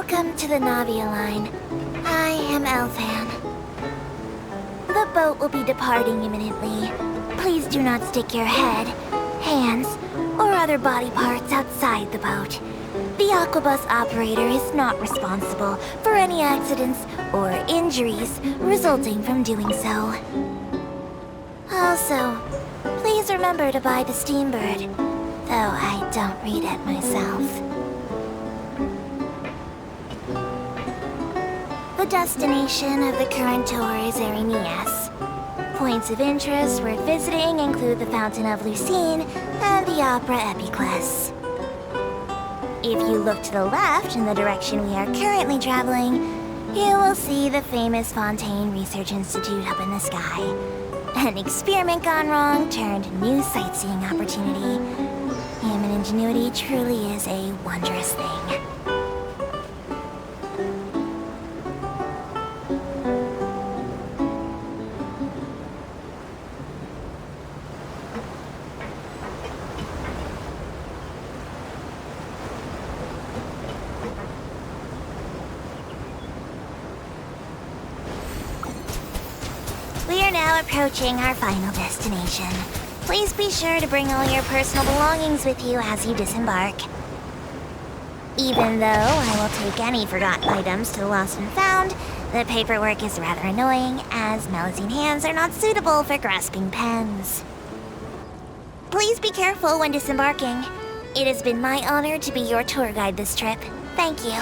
Welcome to the Navia line. I am Elfan. The boat will be departing imminently. Please do not stick your head, hands, or other body parts outside the boat. The Aquabus operator is not responsible for any accidents or injuries resulting from doing so. Also, please remember to buy the Steambird, though I don't read it myself. The destination of the current tour is Arenias. Points of interest worth visiting include the Fountain of Lucine and the Opera Epiclese. If you look to the left in the direction we are currently traveling, you will see the famous Fontaine Research Institute up in the sky. An experiment gone wrong turned new sightseeing opportunity. Human ingenuity truly is a wondrous thing. We are now approaching our final destination. Please be sure to bring all your personal belongings with you as you disembark. Even though I will take any forgotten items to the Lost and Found, the paperwork is rather annoying, as Melusine hands are not suitable for grasping pens. Please be careful when disembarking. It has been my honor to be your tour guide this trip. Thank you.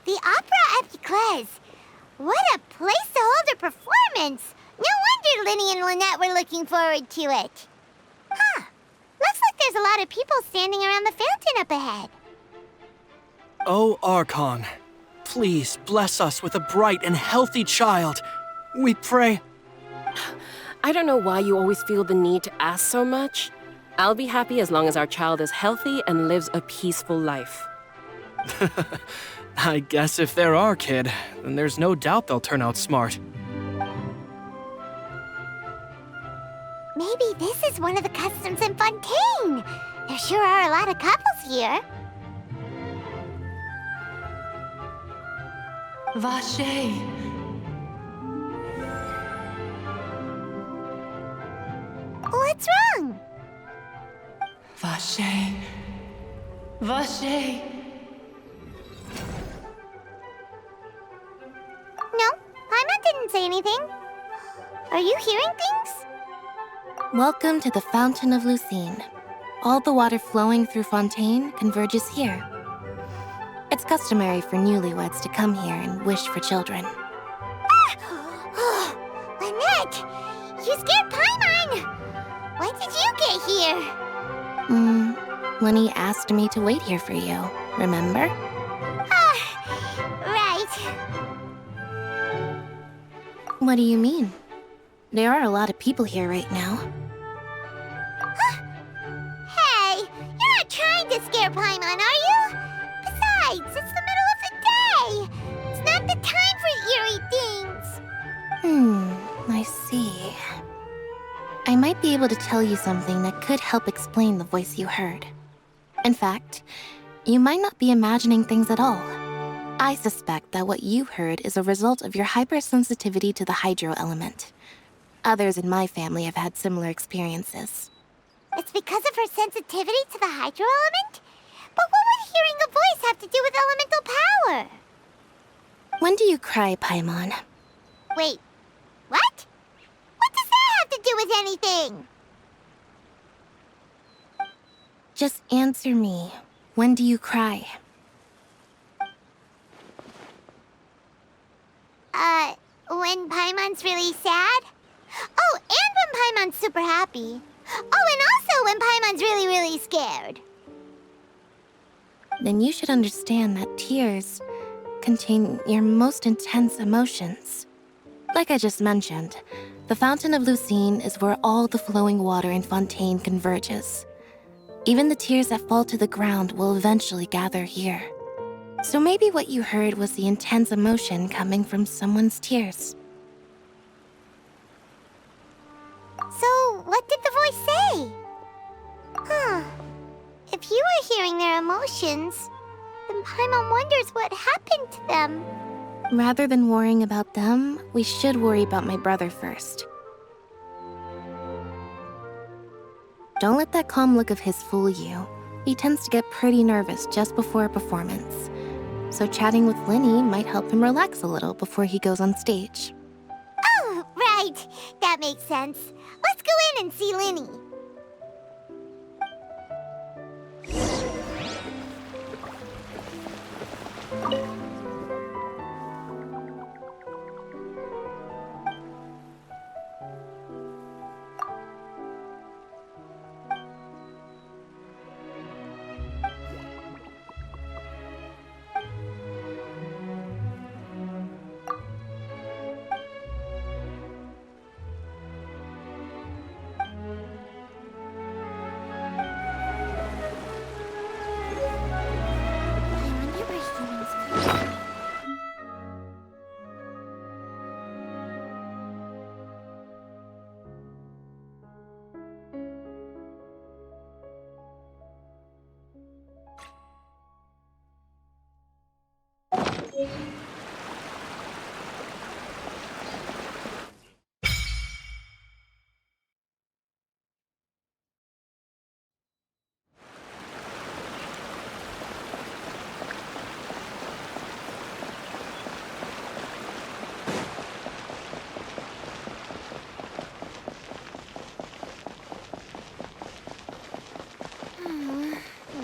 The Opera Epiclese. What a place to hold a performance. No wonder Linny and Lynette were looking forward to it. Huh. Looks like there's a lot of people standing around the fountain up ahead. Oh, Archon, please bless us with a bright and healthy child. We pray. I don't know why you always feel the need to ask so much. I'll be happy as long as our child is healthy and lives a peaceful life. I guess if they're our kid, then there's no doubt they'll turn out smart. is one of the customs in Fontaine. There sure are a lot of couples here. Vache. What's wrong? Vache. Vache. No, Paimon didn't say anything. Are you hearing things? Welcome to the Fountain of Lucine. All the water flowing through Fontaine converges here. It's customary for newlyweds to come here and wish for children. Lynette! You scared Paimon! When did you get here? Lenny asked me to wait here for you, remember? Right. What do you mean? There are a lot of people here right now. Hey, you're not trying to scare Paimon, are you? Besides, it's the middle of the day. It's not the time for eerie things. I see. I might be able to tell you something that could help explain the voice you heard. In fact, you might not be imagining things at all. I suspect that what you heard is a result of your hypersensitivity to the hydro element. Others in my family have had similar experiences. It's because of her sensitivity to the hydro element? But what would hearing a voice have to do with elemental power? When do you cry, Paimon? Wait, what? What does that have to do with anything? Just answer me. When do you cry? When Paimon's really sad? Oh, and when Paimon's super happy. Oh, and also when Paimon's really, really scared. Then you should understand that tears contain your most intense emotions. Like I just mentioned, the Fountain of Lucine is where all the flowing water in Fontaine converges. Even the tears that fall to the ground will eventually gather here. So maybe what you heard was the intense emotion coming from someone's tears. So, what did the voice say? If you were hearing their emotions, then Paimon wonders what happened to them. Rather than worrying about them, we should worry about my brother first. Don't let that calm look of his fool you. He tends to get pretty nervous just before a performance. So chatting with Linny might help him relax a little before he goes on stage. Oh, right. That makes sense. Let's go in and see Linny.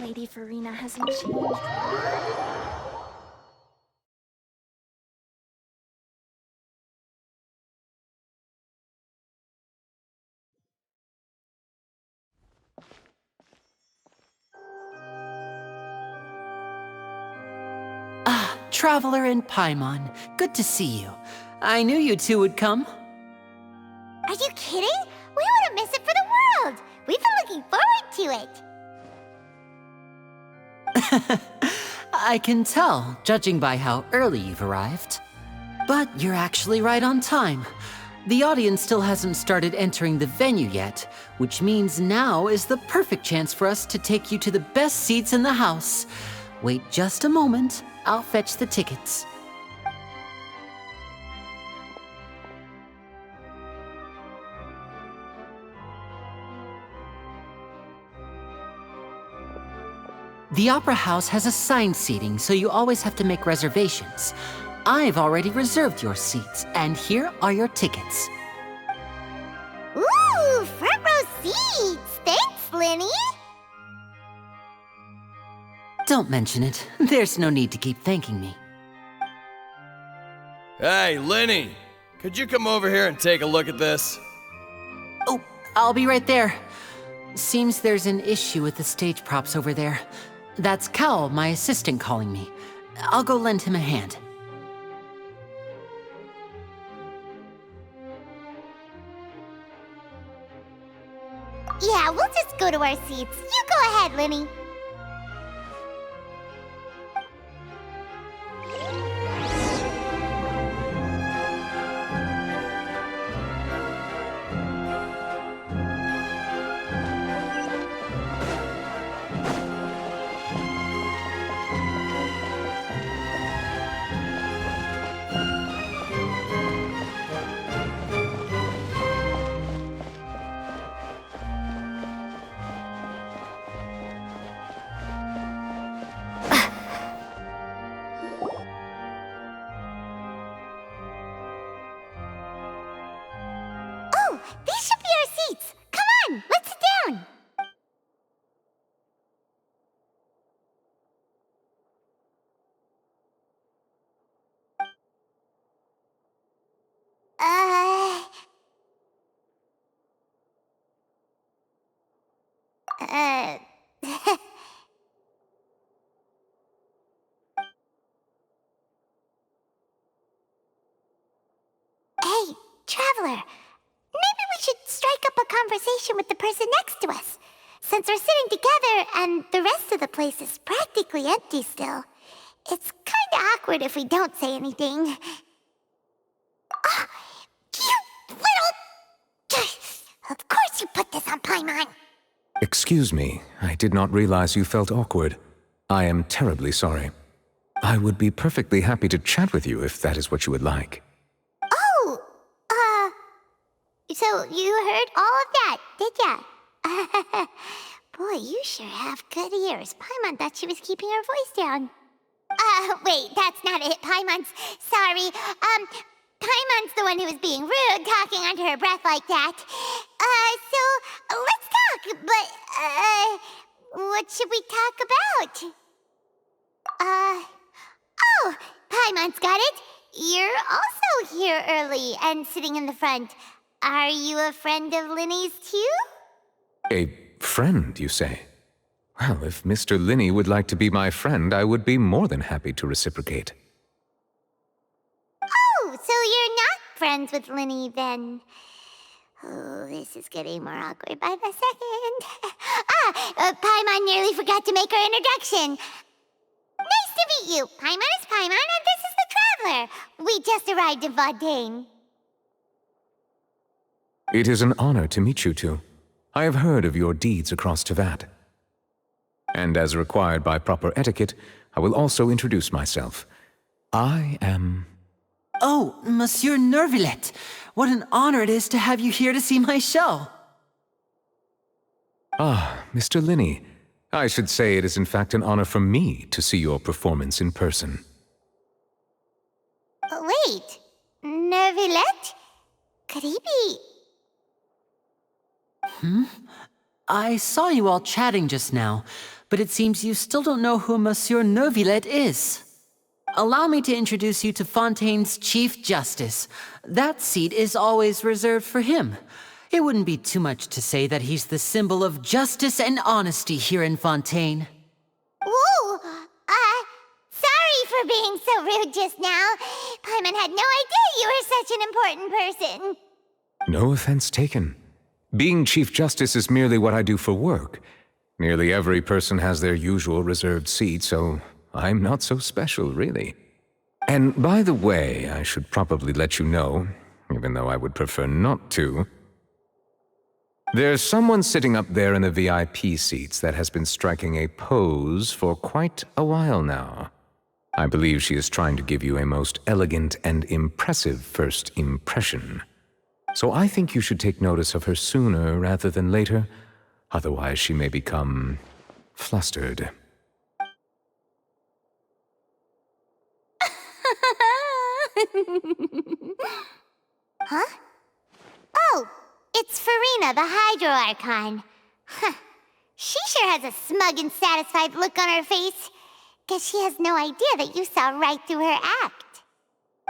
Lady Farina hasn't changed. Traveler and Paimon, good to see you. I knew you two would come. Are you kidding? We wouldn't miss it for the world. We've been looking forward to it. I can tell, judging by how early you've arrived. But you're actually right on time. The audience still hasn't started entering the venue yet, which means now is the perfect chance for us to take you to the best seats in the house. Wait just a moment, I'll fetch the tickets. The Opera House has assigned seating, so you always have to make reservations. I've already reserved your seats, and here are your tickets. Ooh, front row seats! Thanks, Linny! Don't mention it. There's no need to keep thanking me. Hey, Lenny! Could you come over here and take a look at this? Oh, I'll be right there. Seems there's an issue with the stage props over there. That's Cal, my assistant, calling me. I'll go lend him a hand. Yeah, we'll just go to our seats. You go ahead, Linny. These should be our seats. Come on, let's sit down. Uh... Hey, Traveler. Maybe we should strike up a conversation with the person next to us. Since we're sitting together and the rest of the place is practically empty still, it's kinda awkward if we don't say anything. Oh, you little... Of course you put this on Paimon. Excuse me, I did not realize you felt awkward. I am terribly sorry. I would be perfectly happy to chat with you if that is what you would like. So you heard all of that, did ya? Boy, you sure have good ears. Paimon thought she was keeping her voice down. Wait, that's not it. Sorry. Paimon's the one who was being rude, talking under her breath like that. So let's talk, but, what should we talk about? Oh, Paimon's got it. You're also here early and sitting in the front. Are you a friend of Linny's too? A friend, you say? Well, if Mr. Linny would like to be my friend, I would be more than happy to reciprocate. Oh, so you're not friends with Linny then? Oh, this is getting more awkward by the second. Paimon nearly forgot to make her introduction. Nice to meet you. Paimon is Paimon, and this is the Traveler. We just arrived in Fontaine. It is an honor to meet you two. I have heard of your deeds across Tevat. And as required by proper etiquette, I will also introduce myself. I am... Oh, Monsieur Nervillet! What an honor it is to have you here to see my show! Ah, Mr. Linny. I should say it is in fact an honor for me to see your performance in person. Wait, Nervillet? Could he be... I saw you all chatting just now, but it seems you still don't know who Monsieur Nervillet is. Allow me to introduce you to Fontaine's Chief Justice. That seat is always reserved for him. It wouldn't be too much to say that he's the symbol of justice and honesty here in Fontaine. Whoa! Sorry for being so rude just now. Paimon had no idea you were such an important person. No offense taken. Being Chief Justice is merely what I do for work. Nearly every person has their usual reserved seat, so I'm not so special, really. And by the way, I should probably let you know, even though I would prefer not to. There's someone sitting up there in the VIP seats that has been striking a pose for quite a while now. I believe she is trying to give you a most elegant and impressive first impression. So I think you should take notice of her sooner rather than later, otherwise she may become flustered. Huh? Oh, it's Farina, the Hydro Archon. Huh. She sure has a smug and satisfied look on her face. Guess she has no idea that you saw right through her act.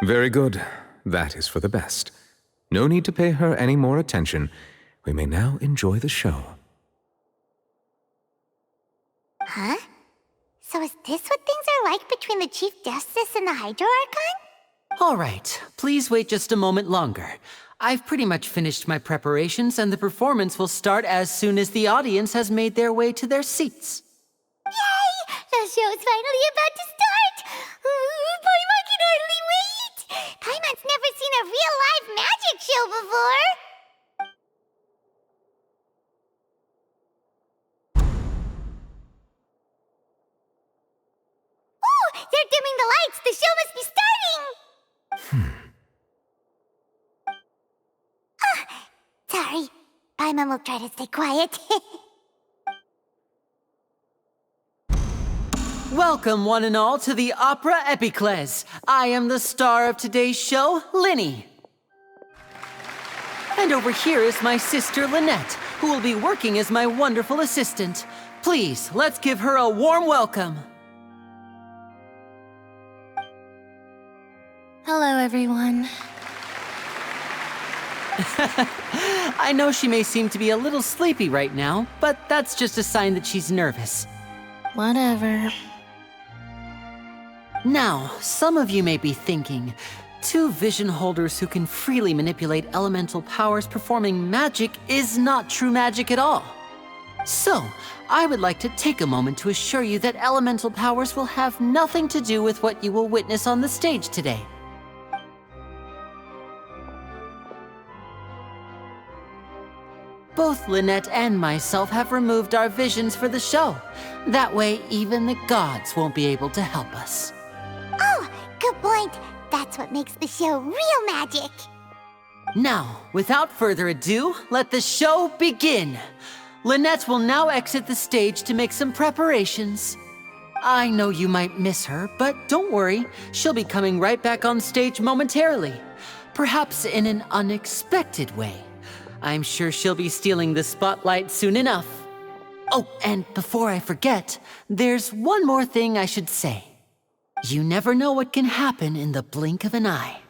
Very good. That is for the best. No need to pay her any more attention. We may now enjoy the show. Huh? So is this what things are like between the Chief Justice and the Hydro Archon? All right, please wait just a moment longer. I've pretty much finished my preparations, and the performance will start as soon as the audience has made their way to their seats. Yay! The show's finally about to start! Paimon can hardly wait! Paimon's never seen a real live magic show before! Oh! They're dimming the lights! The show must be starting! Sorry. Paimon will try to stay quiet. Welcome, one and all, to the Opera Epiclese. I am the star of today's show, Linny. And over here is my sister, Lynette, who will be working as my wonderful assistant. Please, let's give her a warm welcome. Hello, everyone. I know she may seem to be a little sleepy right now, but that's just a sign that she's nervous. Whatever. Now, some of you may be thinking, two vision holders who can freely manipulate elemental powers performing magic is not true magic at all. So, I would like to take a moment to assure you that elemental powers will have nothing to do with what you will witness on the stage today. Both Lynette and myself have removed our visions for the show. That way, even the gods won't be able to help us. Oh, good point. That's what makes the show real magic. Now, without further ado, let the show begin. Lynette will now exit the stage to make some preparations. I know you might miss her, but don't worry. She'll be coming right back on stage momentarily. Perhaps in an unexpected way. I'm sure she'll be stealing the spotlight soon enough. Oh, and before I forget, there's one more thing I should say. You never know what can happen in the blink of an eye.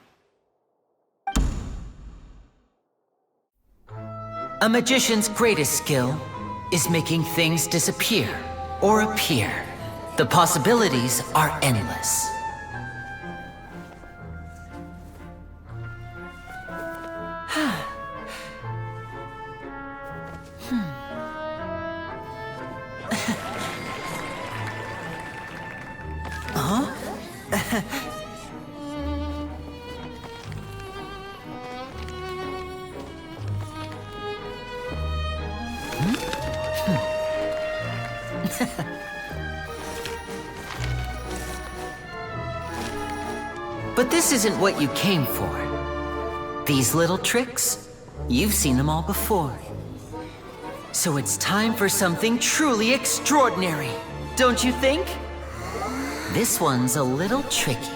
A magician's greatest skill is making things disappear or appear. The possibilities are endless. But this isn't what you came for. These little tricks, you've seen them all before. So it's time for something truly extraordinary, don't you think? This one's a little tricky.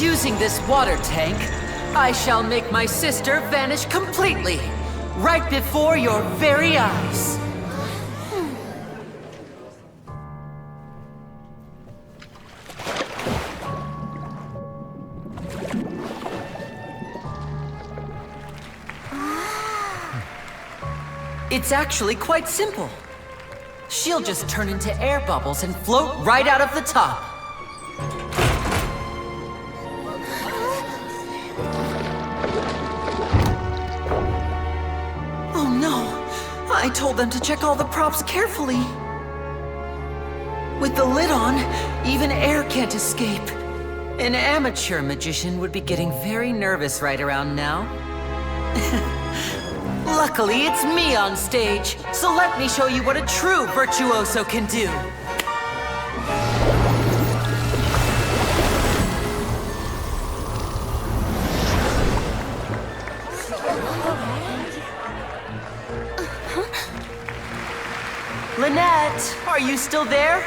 Using this water tank, I shall make my sister vanish completely, right before your very eyes. It's actually quite simple. She'll just turn into air bubbles and float right out of the top. Oh no! I told them to check all the props carefully. With the lid on, even air can't escape. An amateur magician would be getting very nervous right around now. Luckily, it's me on stage, so let me show you what a true virtuoso can do. Lynette, are you still there?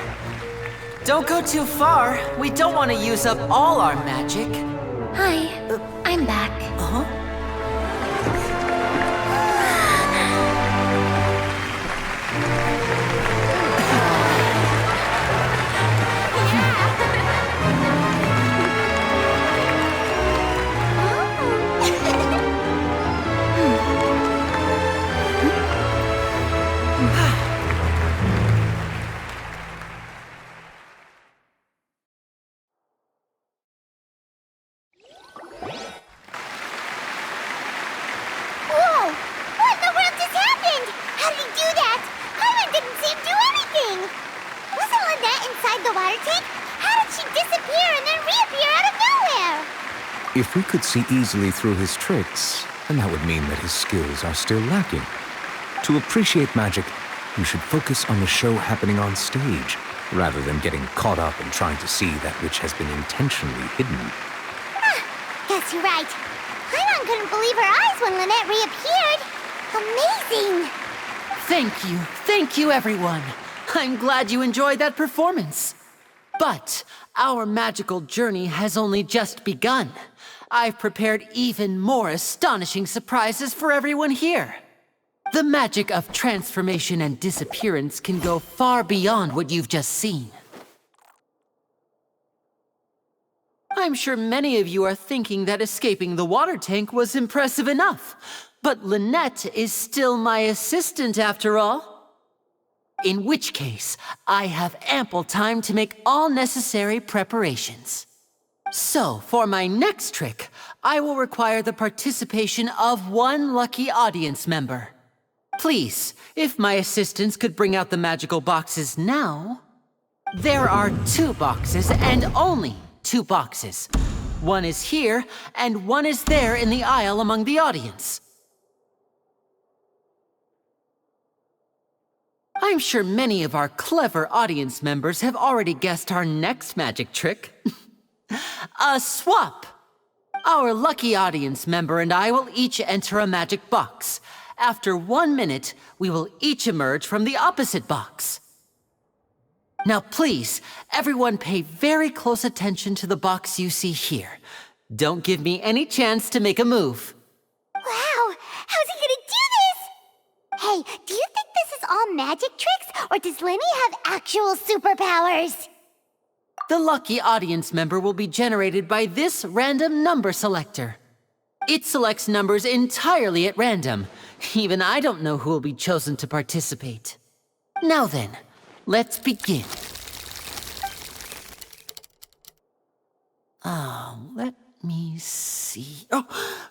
Don't go too far. We don't want to use up all our magic. Hi, I'm back. Uh-huh. Whoa! What in the world just happened? How did he do that? Paimon didn't see him do anything. Wasn't Lynette inside the water tank? How did she disappear and then reappear out of nowhere? If we could see easily through his tricks, then that would mean that his skills are still lacking. To appreciate magic, you should focus on the show happening on stage, rather than getting caught up in trying to see that which has been intentionally hidden. Guess you're right. Paimon couldn't believe her eyes when Lynette reappeared. Amazing! Thank you everyone. I'm glad you enjoyed that performance. But our magical journey has only just begun. I've prepared even more astonishing surprises for everyone here. The magic of transformation and disappearance can go far beyond what you've just seen. I'm sure many of you are thinking that escaping the water tank was impressive enough, but Lynette is still my assistant after all. In which case, I have ample time to make all necessary preparations. So, for my next trick, I will require the participation of one lucky audience member. Please, if my assistants could bring out the magical boxes now. There are 2 boxes and only 2 boxes. One is here, and one is there in the aisle among the audience. I'm sure many of our clever audience members have already guessed our next magic trick. A swap! Our lucky audience member and I will each enter a magic box. After 1 minute, we will each emerge from the opposite box. Now please, everyone pay very close attention to the box you see here. Don't give me any chance to make a move. Wow! How's he gonna do this? Hey, do you think this is all magic tricks, or does Lenny have actual superpowers? The lucky audience member will be generated by this random number selector. It selects numbers entirely at random. Even I don't know who will be chosen to participate. Now then, let's begin. Let me see. Oh,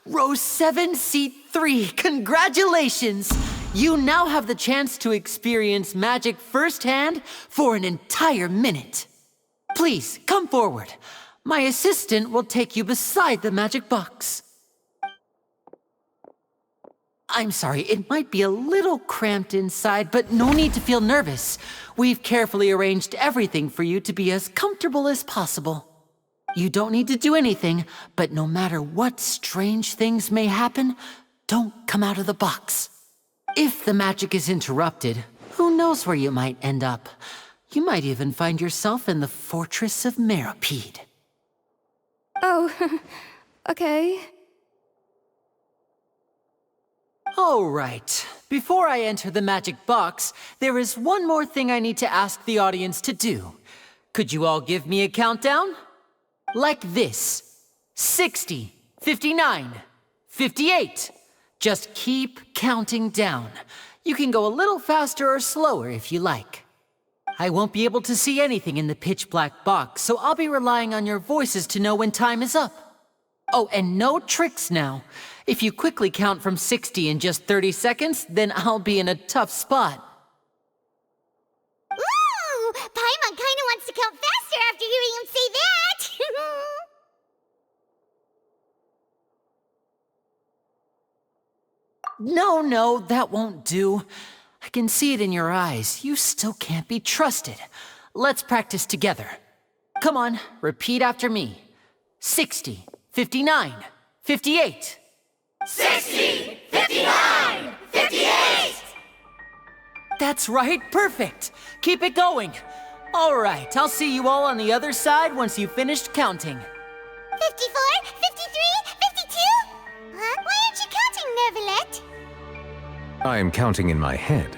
row 7, seat 3. Congratulations! You now have the chance to experience magic firsthand for an entire minute. Please, come forward. My assistant will take you beside the magic box. I'm sorry, it might be a little cramped inside, but no need to feel nervous. We've carefully arranged everything for you to be as comfortable as possible. You don't need to do anything, but no matter what strange things may happen, don't come out of the box. If the magic is interrupted, who knows where you might end up? You might even find yourself in the Fortress of Meropide. Oh, okay. All right. Before I enter the magic box, there is one more thing I need to ask the audience to do. Could you all give me a countdown? Like this. 60, 59, 58. Just keep counting down. You can go a little faster or slower if you like. I won't be able to see anything in the pitch black box, so I'll be relying on your voices to know when time is up. Oh, and no tricks now. If you quickly count from 60 in just 30 seconds, then I'll be in a tough spot. Ooh! Paimon kinda No, that won't do. I can see it in your eyes. You still can't be trusted. Let's practice together. Come on, repeat after me. 60, 59, 58. 60, 59, 58! That's right, perfect. Keep it going. All right, I'll see you all on the other side once you've finished counting. 54, 53, 52? Huh? Why aren't you counting, Nervalet? I am counting in my head.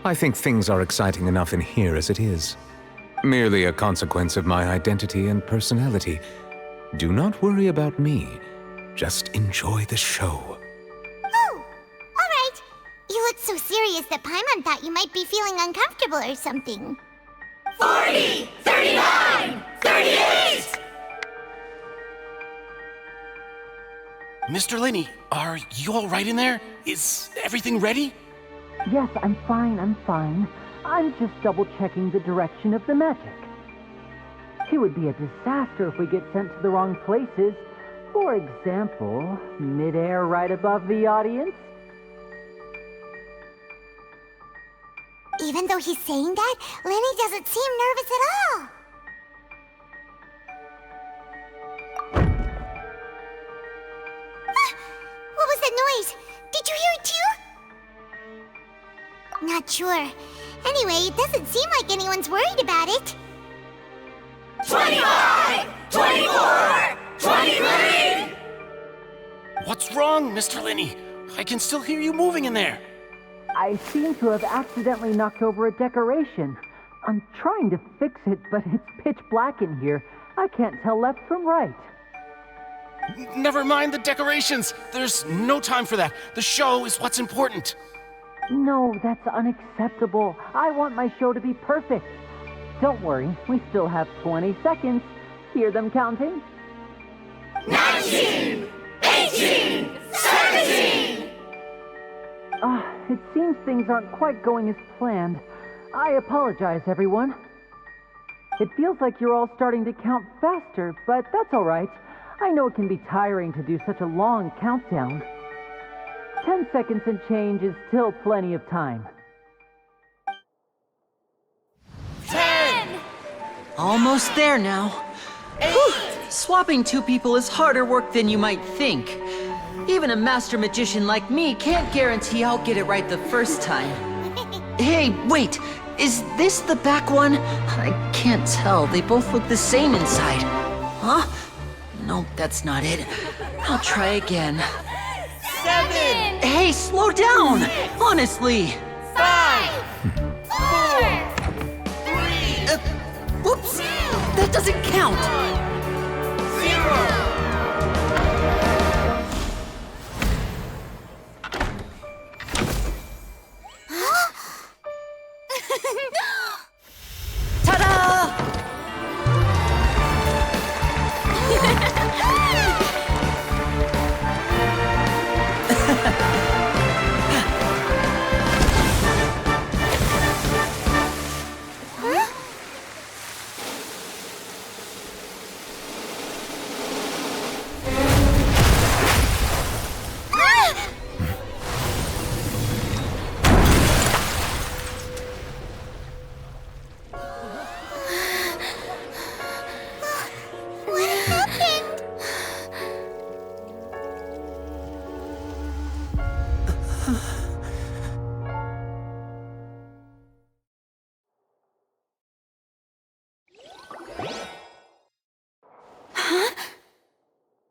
I think things are exciting enough in here as it is. Merely a consequence of my identity and personality. Do not worry about me. Just enjoy the show. Oh, all right. You look so serious that Paimon thought you might be feeling uncomfortable or something. 40, 39, 38! Mr. Linney, are you all right in there? Is everything ready? Yes, I'm fine. I'm just double-checking the direction of the magic. It would be a disaster if we get sent to the wrong places. For example, mid-air right above the audience. Even though he's saying that, Lenny doesn't seem nervous at all. What was that noise? Did you hear it too? Not sure. Anyway, it doesn't seem like anyone's worried about it. 25, 24, 23! What's wrong, Mr. Linney? I can still hear you moving in there. I seem to have accidentally knocked over a decoration. I'm trying to fix it, but it's pitch black in here. I can't tell left from right. Never mind the decorations. There's no time for that. The show is what's important. No, that's unacceptable. I want my show to be perfect. Don't worry, we still have 20 seconds. Hear them counting? 19, 18, 17! It seems things aren't quite going as planned. I apologize, everyone. It feels like you're all starting to count faster, but that's all right. I know it can be tiring to do such a long countdown. 10 seconds and change is still plenty of time. 10! Almost there now. 8! Whew. Swapping two people is harder work than you might think. Even a master magician like me can't guarantee I'll get it right the first time. Hey, wait! Is this the back one? I can't tell. They both look the same inside. Huh? Nope, that's not it. I'll try again. 7! Hey, slow down! Honestly! 5! 4! 3! Whoops! That doesn't count! 0! Ta-da! What happened?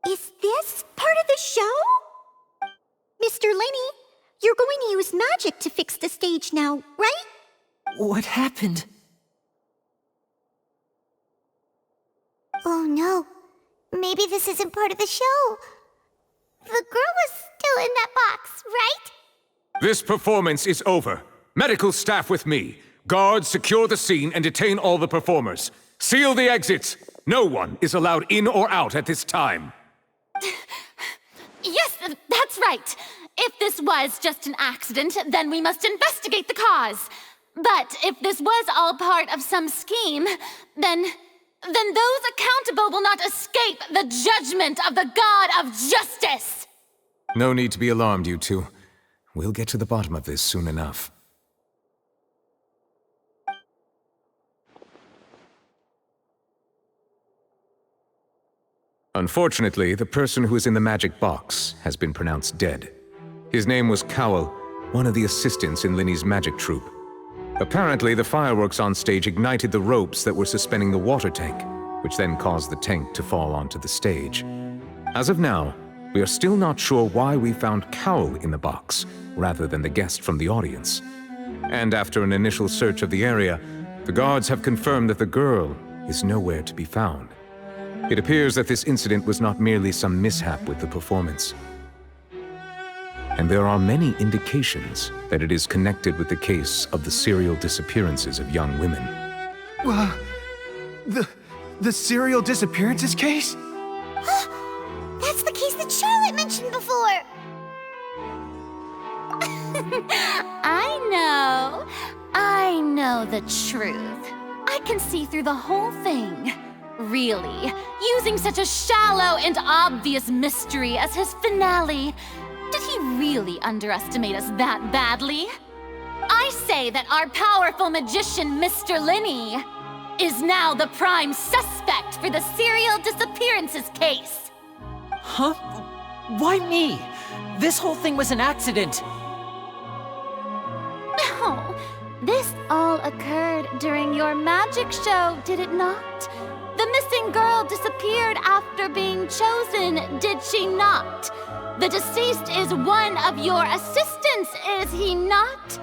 Is this part of the show? Mr. Lenny, you're going to use magic to fix the stage now, right? What happened? Oh no. Maybe this isn't part of the show. The girl was still in that box, right? This performance is over. Medical staff with me. Guards, secure the scene and detain all the performers. Seal the exits. No one is allowed in or out at this time. Yes, that's right. If this was just an accident, then we must investigate the cause. But if this was all part of some scheme, then those accountable will not escape the judgment of the God of Justice. No need to be alarmed, you two. We'll get to the bottom of this soon enough. Unfortunately, the person who is in the magic box has been pronounced dead. His name was Cowell, one of the assistants in Linny's magic troupe. Apparently, the fireworks on stage ignited the ropes that were suspending the water tank, which then caused the tank to fall onto the stage. As of now, we are still not sure why we found Cowell in the box, rather than the guest from the audience. And after an initial search of the area, the guards have confirmed that the girl is nowhere to be found. It appears that this incident was not merely some mishap with the performance. And there are many indications that it is connected with the case of the serial disappearances of young women. The serial disappearances case? That's the case that Charlotte mentioned before! I know the truth. I can see through the whole thing. Really, using such a shallow and obvious mystery as his finale, did he really underestimate us that badly? I say that our powerful magician, Mr. Linney, is now the prime suspect for the serial disappearances case. Huh? Why me? This whole thing was an accident. No, this all occurred during your magic show, did it not? The missing girl disappeared after being chosen, did she not? The deceased is one of your assistants, is he not?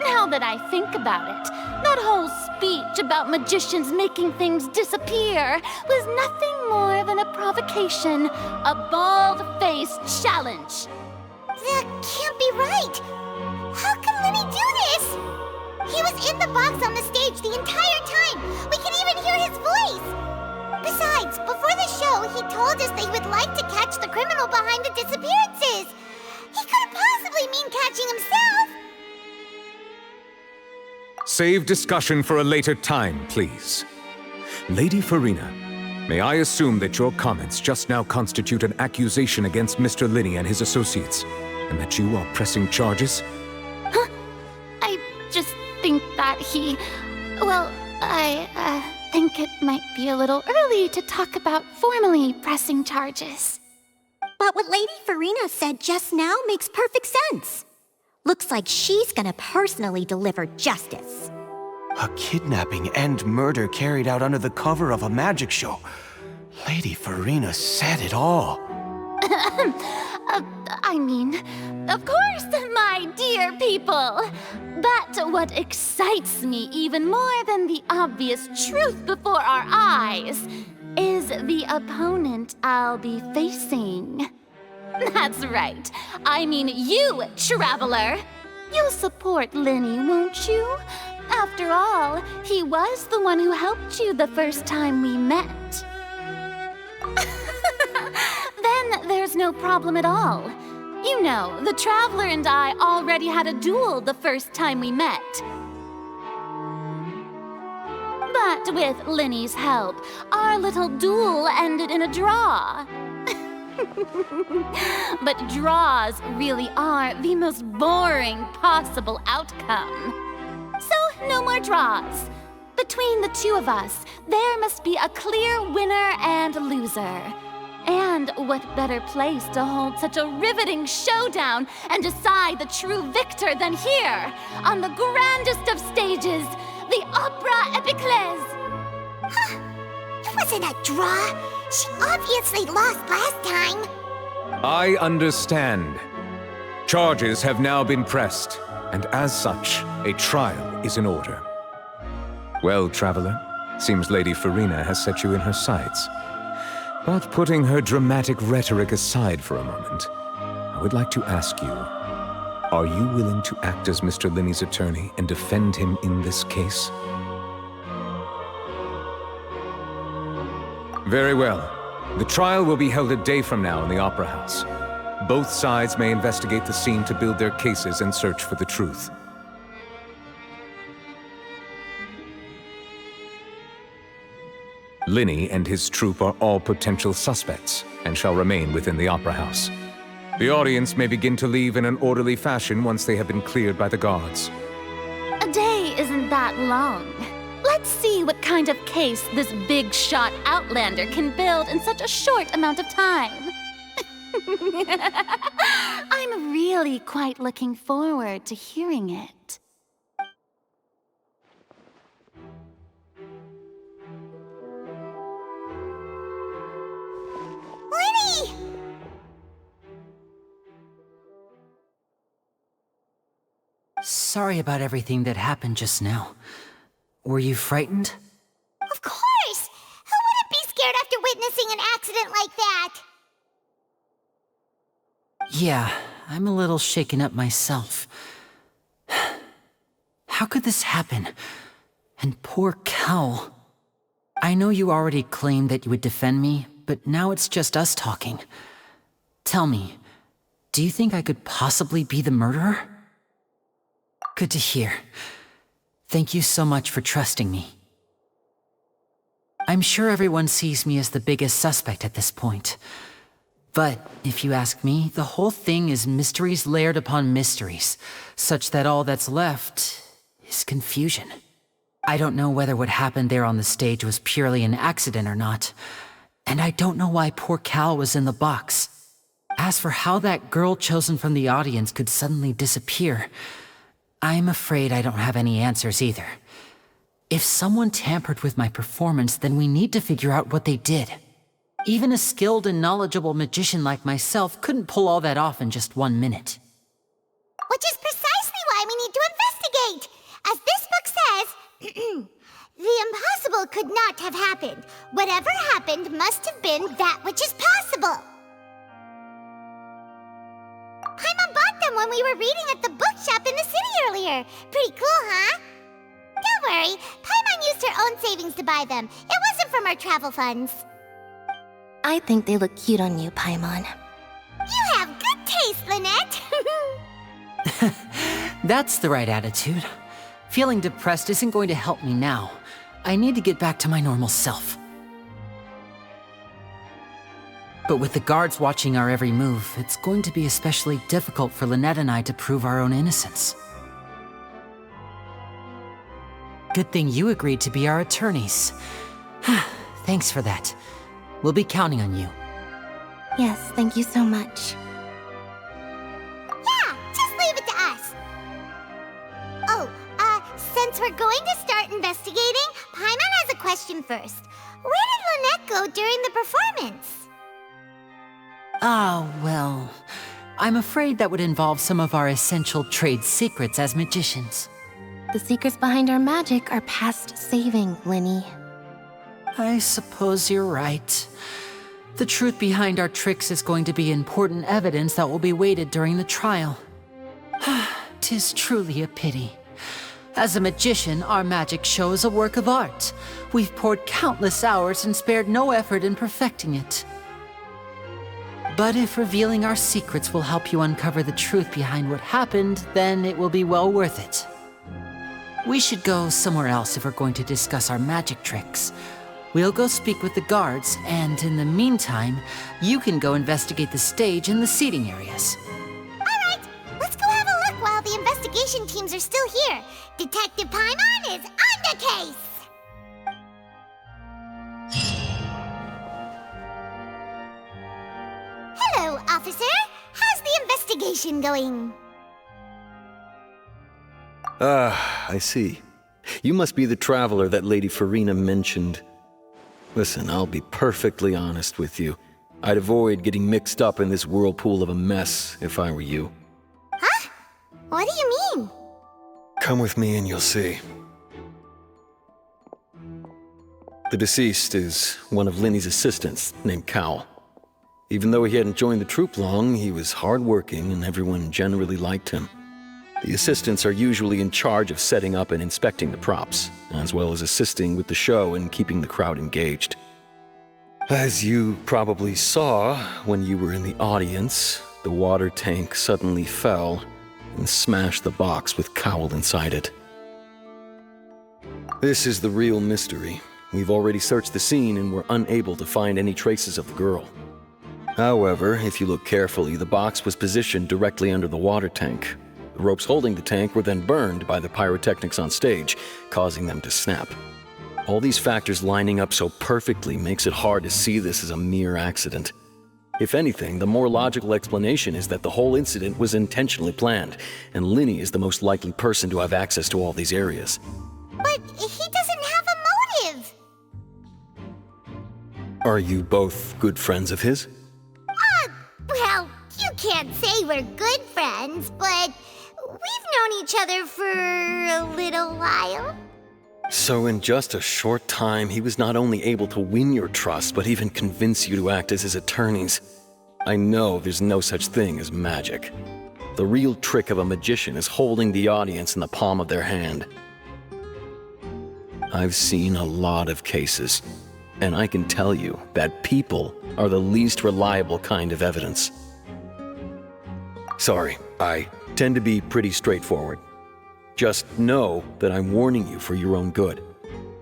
Now that I think about it, that whole speech about magicians making things disappear was nothing more than a provocation, a bald-faced challenge. That can't be right! How can Linny do this? He was in the box on the stage the entire time! We can even hear his voice! Besides, before the show, he told us that he would like to catch the criminal behind the disappearances! He couldn't possibly mean catching himself! Save discussion for a later time, please. Lady Farina, may I assume that your comments just now constitute an accusation against Mr. Linney and his associates, and that you are pressing charges? Huh? I just think that I think it might be a little early to talk about formally pressing charges. But what Lady Farina said just now makes perfect sense. Looks like she's gonna personally deliver justice. A kidnapping and murder carried out under the cover of a magic show. Lady Farina said it all. Of course, my dear people. But what excites me even more than the obvious truth before our eyes is the opponent I'll be facing. That's right. I mean you, Traveler. You'll support Linney, won't you? After all, he was the one who helped you the first time we met. Then there's no problem at all. You know, the Traveler and I already had a duel the first time we met. But with Linney's help, our little duel ended in a draw. But draws really are the most boring possible outcome. So, no more draws. Between the two of us, there must be a clear winner and loser. And what better place to hold such a riveting showdown and decide the true victor than here, on the grandest of stages, the Opera Epiclese. Huh? It wasn't a draw. She obviously lost last time. I understand. Charges have now been pressed, and as such, a trial is in order. Well, Traveler, seems Lady Farina has set you in her sights. But putting her dramatic rhetoric aside for a moment, I would like to ask you, are you willing to act as Mr. Linney's attorney and defend him in this case? Very well. The trial will be held a day from now in the Opera House. Both sides may investigate the scene to build their cases and search for the truth. Linney and his troupe are all potential suspects and shall remain within the Opera House. The audience may begin to leave in an orderly fashion once they have been cleared by the guards. A day isn't that long. Let's see what kind of case this big shot outlander can build in such a short amount of time. I'm really quite looking forward to hearing it. Lenny! Sorry about everything that happened just now. Were you frightened? Of course! Who wouldn't be scared after witnessing an accident like that? Yeah, I'm a little shaken up myself. How could this happen? And poor Cal. I know you already claimed that you would defend me, but now it's just us talking. Tell me, do you think I could possibly be the murderer? Good to hear. Thank you so much for trusting me. I'm sure everyone sees me as the biggest suspect at this point. But if you ask me, the whole thing is mysteries layered upon mysteries, such that all that's left is confusion. I don't know whether what happened there on the stage was purely an accident or not, and I don't know why poor Cal was in the box. As for how that girl chosen from the audience could suddenly disappear, I'm afraid I don't have any answers either. If someone tampered with my performance, then we need to figure out what they did. Even a skilled and knowledgeable magician like myself couldn't pull all that off in just 1 minute. Which is precisely why we need to investigate! As this book says, the impossible could not have happened. Whatever happened must have been that which is possible. Paimon bought them when we were reading at the bookshop in the city earlier. Pretty cool, huh? Don't worry, Paimon used her own savings to buy them. It wasn't from our travel funds. I think they look cute on you, Paimon. You have good taste, Lynette! That's the right attitude. Feeling depressed isn't going to help me now. I need to get back to my normal self. But with the guards watching our every move, it's going to be especially difficult for Lynette and I to prove our own innocence. Good thing you agreed to be our attorneys. Thanks for that. We'll be counting on you. Yes, thank you so much. Yeah, just leave it to us. Oh, since we're going to start investigating, Paimon has a question first. Where did Lynette go during the performance? Ah, well, I'm afraid that would involve some of our essential trade secrets as magicians. The secrets behind our magic are past saving, Linny. I suppose you're right. The truth behind our tricks is going to be important evidence that will be weighted during the trial. 'Tis truly a pity. As a magician, our magic show is a work of art. We've poured countless hours and spared no effort in perfecting it. But if revealing our secrets will help you uncover the truth behind what happened, then it will be well worth it. We should go somewhere else if we're going to discuss our magic tricks. We'll go speak with the guards, and in the meantime, you can go investigate the stage and the seating areas. Alright, let's go have a look while the investigation teams are still here. Detective Paimon is on the case! Hello, officer. How's the investigation going? I see. You must be the traveler that Lady Farina mentioned. Listen, I'll be perfectly honest with you. I'd avoid getting mixed up in this whirlpool of a mess if I were you. Huh? What do you mean? Come with me and you'll see. The deceased is one of Linny's assistants named Cal. Even though he hadn't joined the troupe long, he was hardworking and everyone generally liked him. The assistants are usually in charge of setting up and inspecting the props, as well as assisting with the show and keeping the crowd engaged. As you probably saw when you were in the audience, the water tank suddenly fell and smashed the box with Cowl inside it. This is the real mystery. We've already searched the scene and were unable to find any traces of the girl. However, if you look carefully, the box was positioned directly under the water tank. The ropes holding the tank were then burned by the pyrotechnics on stage, causing them to snap. All these factors lining up so perfectly makes it hard to see this as a mere accident. If anything, the more logical explanation is that the whole incident was intentionally planned, and Linny is the most likely person to have access to all these areas. But he doesn't have a motive. Are you both good friends of his? Well, you can't say we're good friends, but we've known each other for a little while. So in just a short time, he was not only able to win your trust, but even convince you to act as his attorneys. I know there's no such thing as magic. The real trick of a magician is holding the audience in the palm of their hand. I've seen a lot of cases, and I can tell you that people are the least reliable kind of evidence. Sorry, I tend to be pretty straightforward. Just know that I'm warning you for your own good.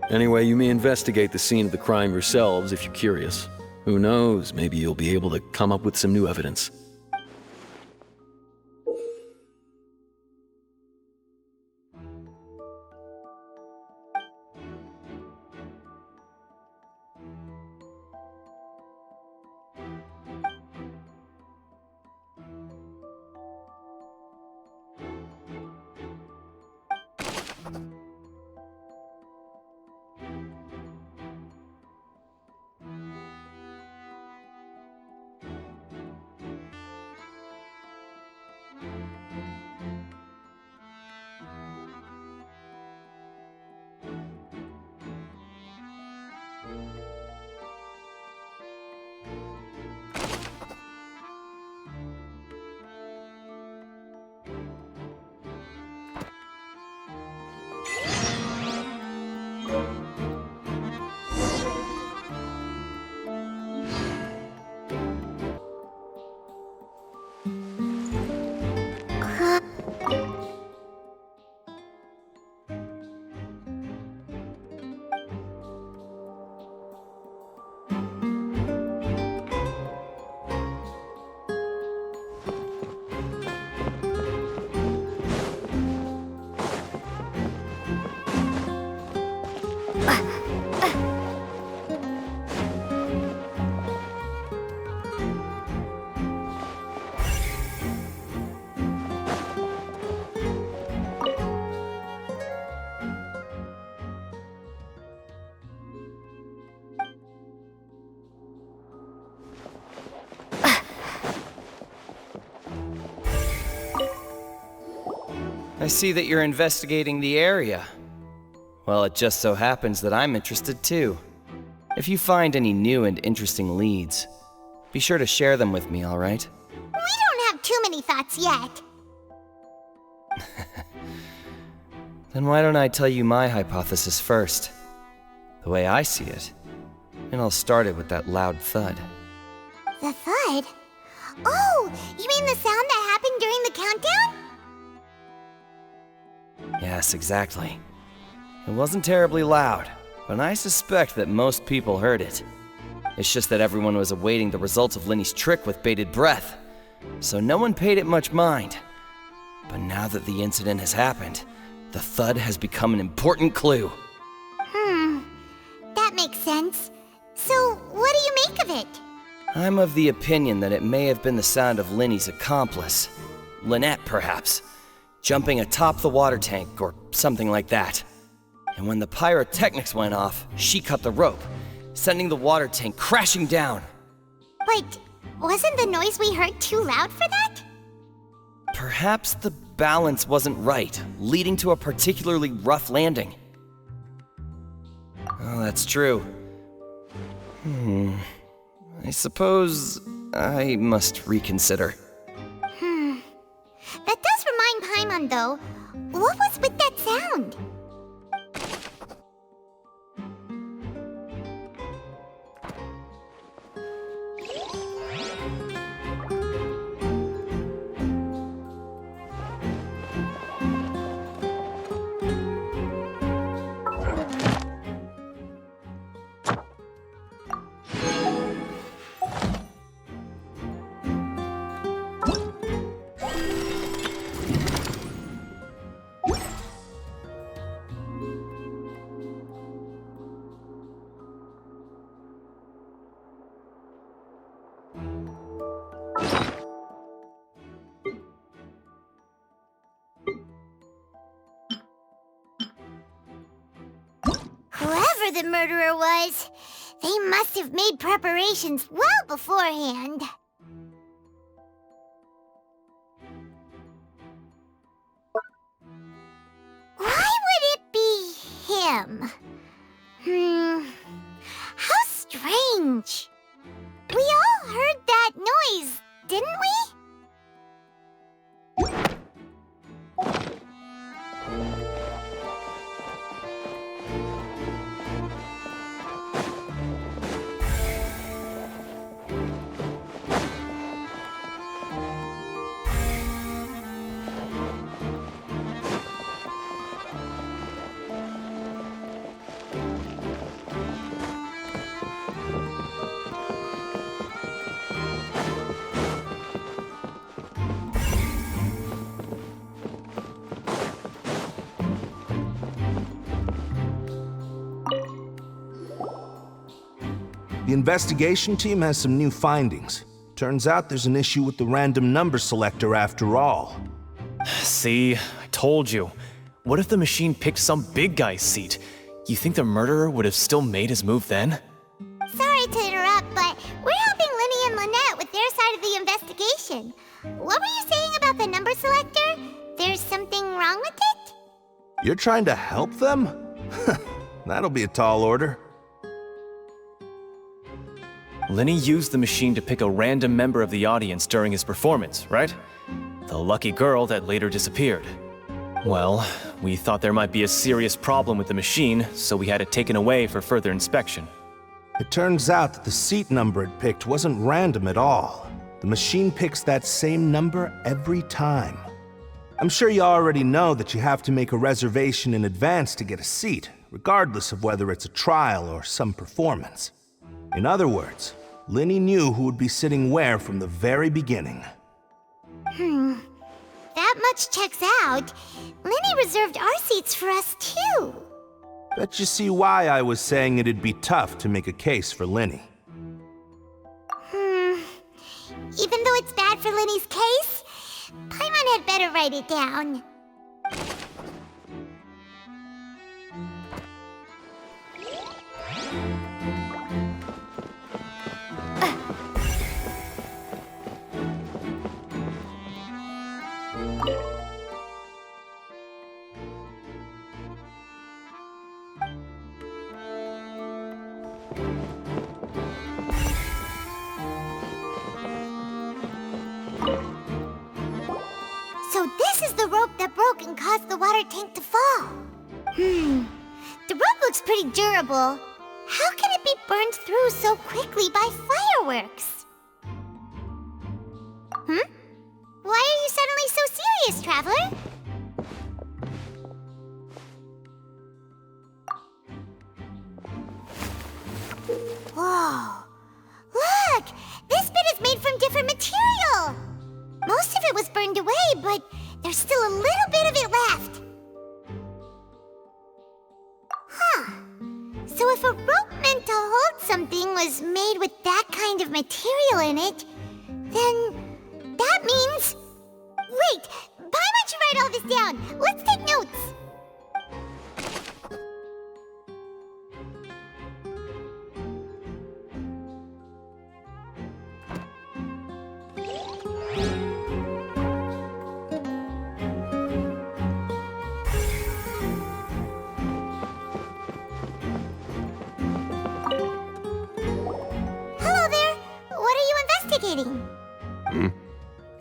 Anyway, you may investigate the scene of the crime yourselves if you're curious. Who knows, maybe you'll be able to come up with some new evidence. I see that you're investigating the area. Well, it just so happens that I'm interested too. If you find any new and interesting leads, be sure to share them with me, all right? We don't have too many thoughts yet. Then why don't I tell you my hypothesis first? The way I see it. And I'll start it with that loud thud. The thud? Oh, you mean the sound that happened during the countdown? Yes, exactly. It wasn't terribly loud, but I suspect that most people heard it. It's just that everyone was awaiting the results of Linny's trick with bated breath, so no one paid it much mind. But now that the incident has happened, the thud has become an important clue. That makes sense. So, what do you make of it? I'm of the opinion that it may have been the sound of Linny's accomplice. Lynette, perhaps. Jumping atop the water tank, or something like that. And when the pyrotechnics went off, she cut the rope, sending the water tank crashing down. But wasn't the noise we heard too loud for that? Perhaps the balance wasn't right, leading to a particularly rough landing. Oh, that's true. I suppose I must reconsider. That does remind Paimon, though. What was with that sound? whoever the murderer was, they must have made preparations well beforehand. Why would it be him? How strange. We all heard that noise, didn't we? The investigation team has some new findings. Turns out there's an issue with the random number selector after all. See, I told you. What if the machine picked some big guy's seat? You think the murderer would have still made his move then? Sorry to interrupt, but we're helping Linny and Lynette with their side of the investigation. What were you saying about the number selector? There's something wrong with it? You're trying to help them? That'll be a tall order. Linny used the machine to pick a random member of the audience during his performance, right? The lucky girl that later disappeared. Well, we thought there might be a serious problem with the machine, so we had it taken away for further inspection. It turns out that the seat number it picked wasn't random at all. The machine picks that same number every time. I'm sure you already know that you have to make a reservation in advance to get a seat, regardless of whether it's a trial or some performance. In other words, Linny knew who would be sitting where from the very beginning. That much checks out. Linny reserved our seats for us too. Bet you see why I was saying it'd be tough to make a case for Linny. Even though it's bad for Linny's case, Paimon had better write it down. So this is the rope that broke and caused the water tank to fall. The rope looks pretty durable. How can it be burned through so quickly by fireworks? Why are you suddenly so serious, Traveler? Whoa! Look! This bit is made from different material! Most of it was burned away, but there's still a little bit of it left. So if a rope meant to hold something was made with that kind of material in it, then that means... Wait! Paimon should write all this down! Let's take notes!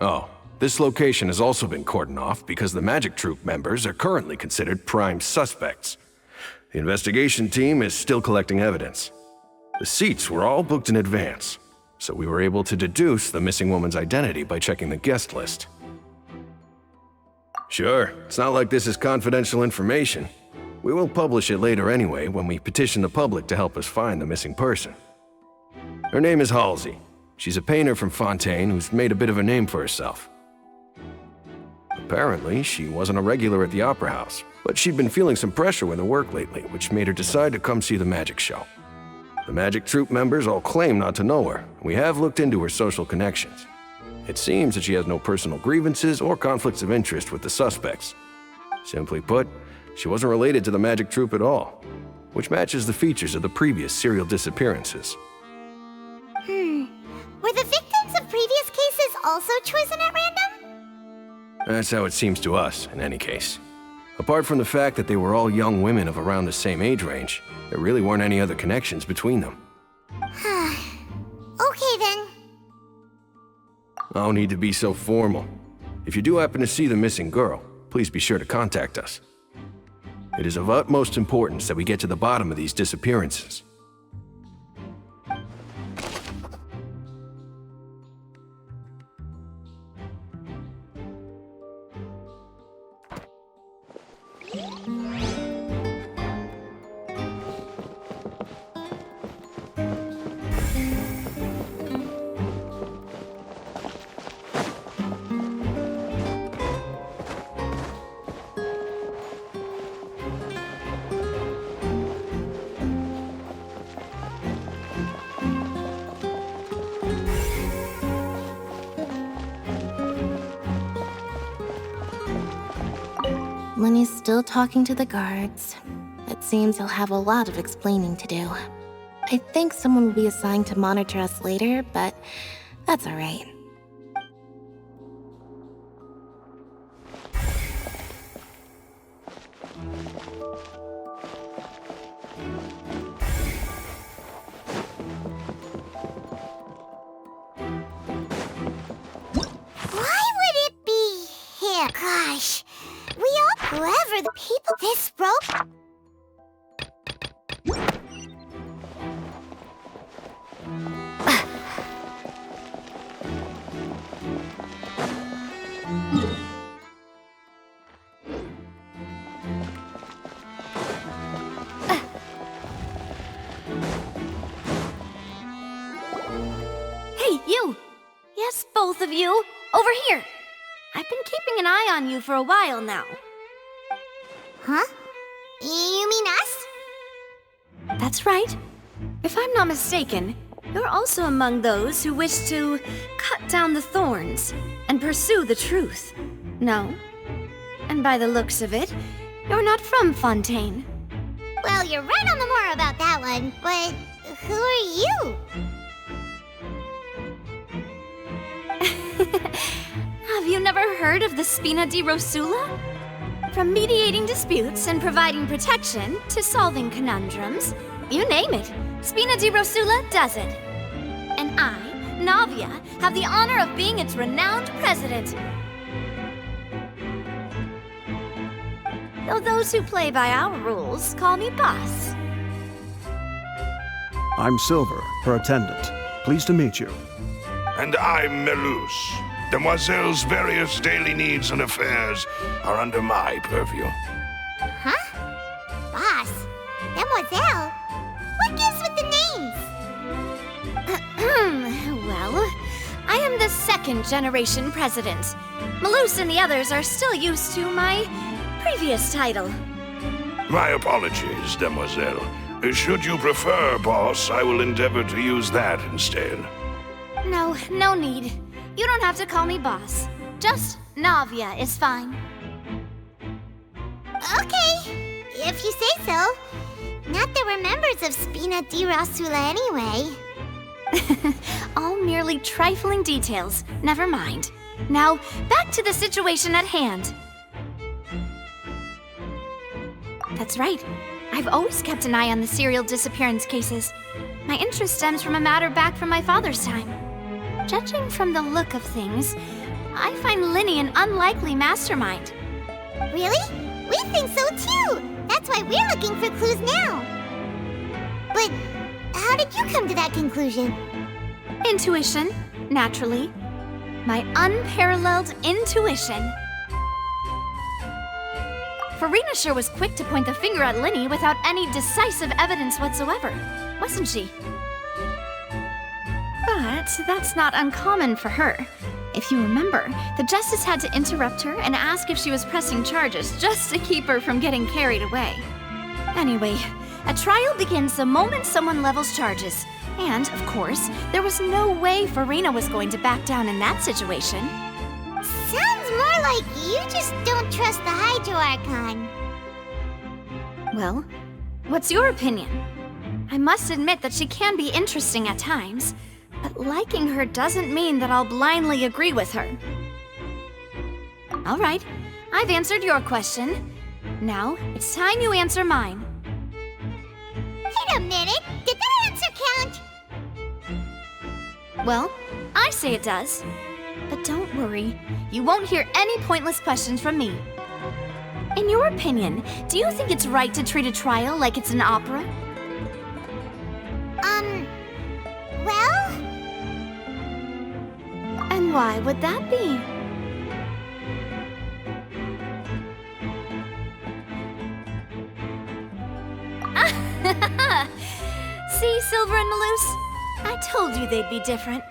Oh, this location has also been cordoned off because the Magic Troop members are currently considered prime suspects. The investigation team is still collecting evidence. The seats were all booked in advance, so we were able to deduce the missing woman's identity by checking the guest list. Sure, it's not like this is confidential information. We will publish it later anyway when we petition the public to help us find the missing person. Her name is Halsey. She's a painter from Fontaine who's made a bit of a name for herself. Apparently, she wasn't a regular at the Opera House, but she'd been feeling some pressure with her work lately, which made her decide to come see the magic show. The Magic Troop members all claim not to know her. We have looked into her social connections. It seems that she has no personal grievances or conflicts of interest with the suspects. Simply put, she wasn't related to the Magic Troop at all. which matches the features of the previous serial disappearances. Were the victims of previous cases also chosen at random? That's how it seems to us, in any case. Apart from the fact that they were all young women of around the same age range, there really weren't any other connections between them. Okay then. No need to be so formal. If you do happen to see the missing girl, please be sure to contact us. It is of utmost importance that we get to the bottom of these disappearances. Lenny's still talking to the guards. It seems he'll have a lot of explaining to do. I think someone will be assigned to monitor us later, but that's alright. Why would it be here? Gosh, whoever the people this broke. Hey, you! Yes, both of you! Over here! I've been keeping an eye on you for a while now. Huh? You mean us? That's right. If I'm not mistaken, you're also among those who wish to cut down the thorns and pursue the truth. No? And by the looks of it, you're not from Fontaine. Well, you're right on the more about that one, but who are you? Have you never heard of the Spina di Rosula? From mediating disputes and providing protection to solving conundrums, you name it, Spina di Rosula does it. And I, Navia, have the honor of being its renowned president. Though those who play by our rules call me boss. I'm Silver, her attendant. Pleased to meet you. And I'm Melus. Demoiselle's various daily needs and affairs are under my purview. Huh? Boss? Demoiselle? What gives with the names? Well, I am the second generation president. Melus and the others are still used to my previous title. My apologies, Demoiselle. Should you prefer, boss, I will endeavor to use that instead. No need. You don't have to call me boss. Just Navia is fine. Okay, if you say so. Not that we're members of Spina di Rosula anyway. All merely trifling details. Never mind. Now, back to the situation at hand. That's right. I've always kept an eye on the serial disappearance cases. My interest stems from a matter back from my father's time. Judging from the look of things, I find Linny an unlikely mastermind. Really? We think so too! That's why we're looking for clues now. But how did you come to that conclusion? Intuition, naturally. My unparalleled intuition. Farina sure was quick to point the finger at Linny without any decisive evidence whatsoever, wasn't she? But that's not uncommon for her. If you remember, the Justice had to interrupt her and ask if she was pressing charges just to keep her from getting carried away. Anyway, a trial begins the moment someone levels charges. And, of course, there was no way Farina was going to back down in that situation. Sounds more like you just don't trust the Hydro Archon. Well, What's your opinion? I must admit that she can be interesting at times, but liking her doesn't mean that I'll blindly agree with her. All right, I've answered your question. Now, it's time you answer mine. Wait a minute! Did that answer count? Well, I say it does. But don't worry, you won't hear any pointless questions from me. In your opinion, do you think it's right to treat a trial like it's an opera? Well? And why would that be? See, Silver and Maloose? I told you they'd be different.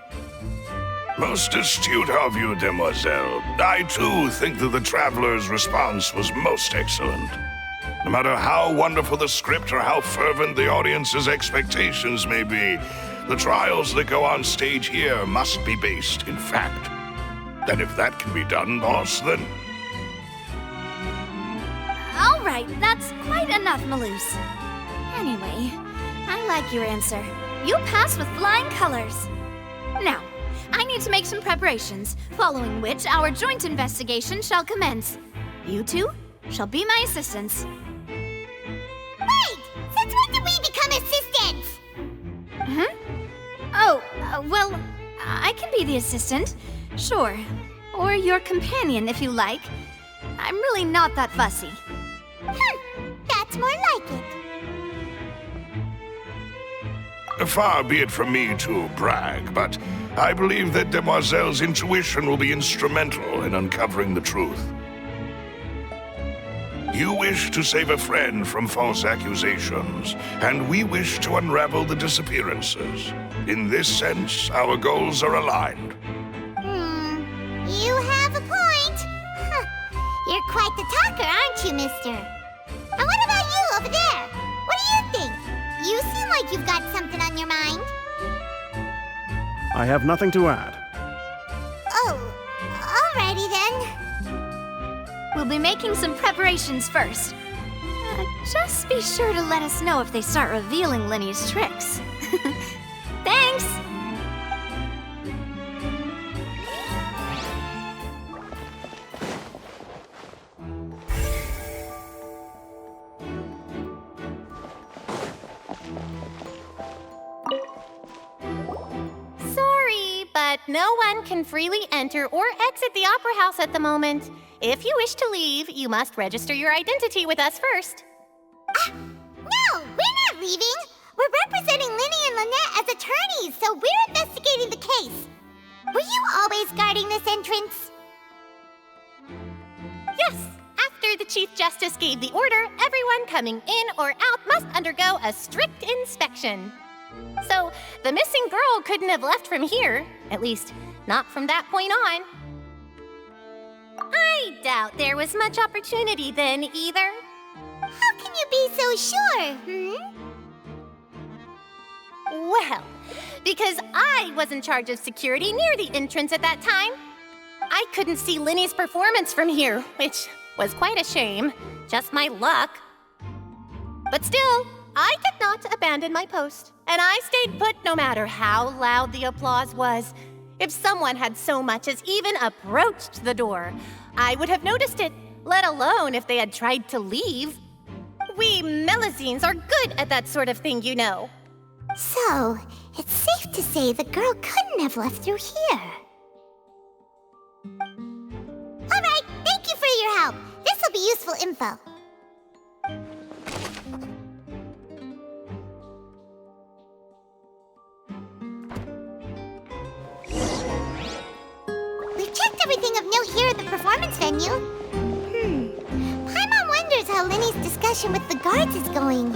Most astute of you, demoiselle. I too think that the traveler's response was most excellent. No matter how wonderful the script or how fervent the audience's expectations may be, the trials that go on stage here must be based in fact. And if that can be done, boss, then... All right, that's quite enough, Maloose. Anyway, I like your answer. You passed with flying colors. Now, I need to make some preparations, following which our joint investigation shall commence. You two shall be my assistants. Wait! Since when did we become assistants? Oh, well, I can be the assistant, sure. Or your companion, if you like. I'm really not that fussy. That's more like it. Far be it from me to brag, but I believe that Demoiselle's intuition will be instrumental in uncovering the truth. You wish to save a friend from false accusations, and we wish to unravel the disappearances. In this sense, our goals are aligned. You have a point. You're quite the talker, aren't you, mister? And what about you over there? What do you think? You seem like you've got something on your mind. I have nothing to add. Oh, alrighty then. We'll be making some preparations first. Just be sure to let us know if they start revealing Lenny's tricks. Thanks! Sorry, but no one can freely enter or exit the Opera House at the moment. If you wish to leave, you must register your identity with us first. No, we're not leaving. We're representing Linny and Lynette as attorneys, so we're investigating the case. Were you always guarding this entrance? Yes, after the Chief Justice gave the order, everyone coming in or out must undergo a strict inspection. So, the missing girl couldn't have left from here, at least not from that point on. I doubt there was much opportunity then, either. How can you be so sure, Well, because I was in charge of security near the entrance at that time. I couldn't see Linny's performance from here, which was quite a shame. Just my luck. But still, I did not abandon my post, and I stayed put no matter how loud the applause was. If someone had so much as even approached the door, I would have noticed it, let alone if they had tried to leave. We Melusines are good at that sort of thing, you know. So, it's safe to say the girl couldn't have left through here. Alright, thank you for your help. This'll be useful info. We've checked everything of note here at the performance venue. Paimon wonders how Linny's discussion with the guards is going.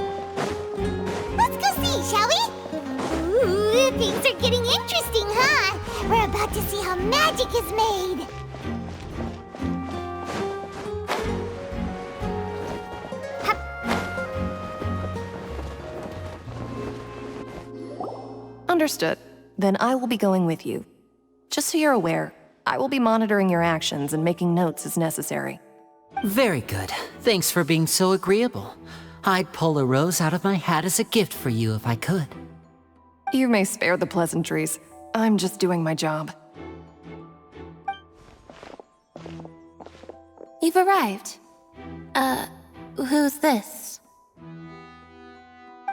Let's go see, shall we? Ooh, things are getting interesting, huh? We're about to see how magic is made. Understood. Then I will be going with you. Just so you're aware, I will be monitoring your actions and making notes as necessary. Very good. Thanks for being so agreeable. I'd pull a rose out of my hat as a gift for you if I could. You may spare the pleasantries. I'm just doing my job. You've arrived. Who's this?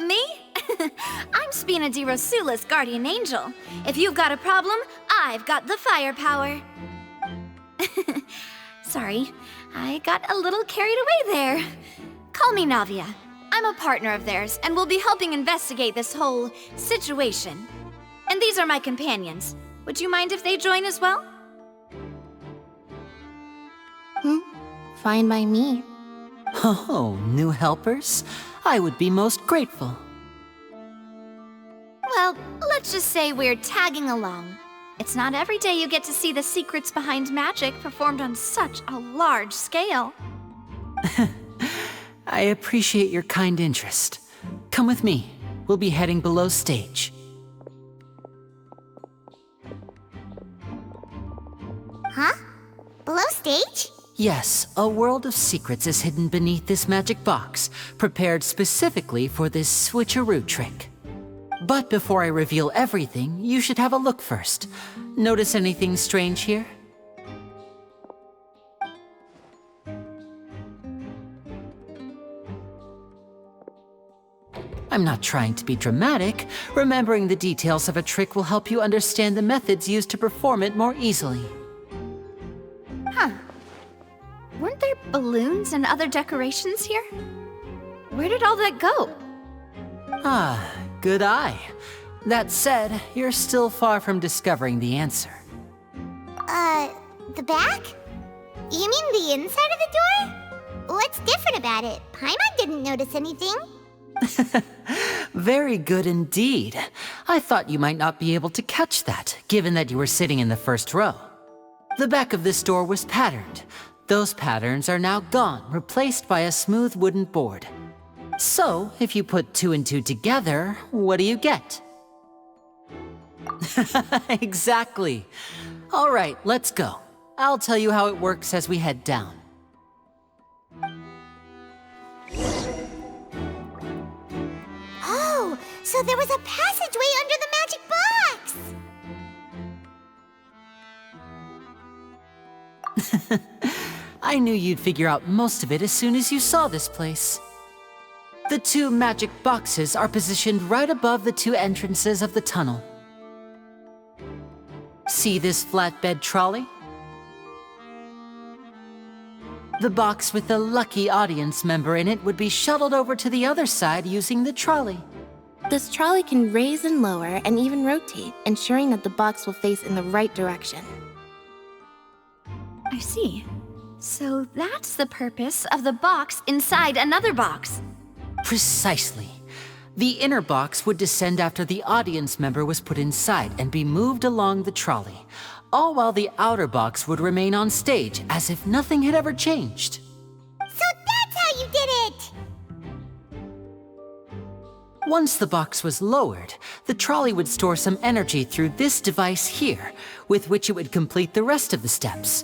Me? I'm Spina di Rosula's guardian angel. If you've got a problem, I've got the firepower. Sorry, I got a little carried away there. Call me Navia. I'm a partner of theirs, and will be helping investigate this whole situation. And these are my companions. Would you mind if they join as well? Fine by me. Oh, new helpers? I would be most grateful. Well, let's just say we're tagging along. It's not every day you get to see the secrets behind magic performed on such a large scale. I appreciate your kind interest. Come with me. We'll be heading below stage. Huh? Below stage? Yes, a world of secrets is hidden beneath this magic box, prepared specifically for this switcheroo trick. But before I reveal everything, you should have a look first. Notice anything strange here? I'm not trying to be dramatic. Remembering the details of a trick will help you understand the methods used to perform it more easily. Huh. Weren't there balloons and other decorations here? Where did all that go? Ah, good eye. That said, you're still far from discovering the answer. The back? You mean the inside of the door? What's different about it? Paimon didn't notice anything. Very good indeed. I thought you might not be able to catch that, given that you were sitting in the first row. The back of this door was patterned. Those patterns are now gone, replaced by a smooth wooden board. So, if you put 2 and 2 together, what do you get? Exactly. All right, let's go. I'll tell you how it works as we head down. Oh, so there was a passageway under the magic box! I knew you'd figure out most of it as soon as you saw this place. The 2 magic boxes are positioned right above the 2 entrances of the tunnel. See this flatbed trolley? The box with the lucky audience member in it would be shuttled over to the other side using the trolley. This trolley can raise and lower and even rotate, ensuring that the box will face in the right direction. I see. So that's the purpose of the box inside another box. Precisely. The inner box would descend after the audience member was put inside and be moved along the trolley, all while the outer box would remain on stage as if nothing had ever changed. So that's how you did it! Once the box was lowered, the trolley would store some energy through this device here, with which it would complete the rest of the steps.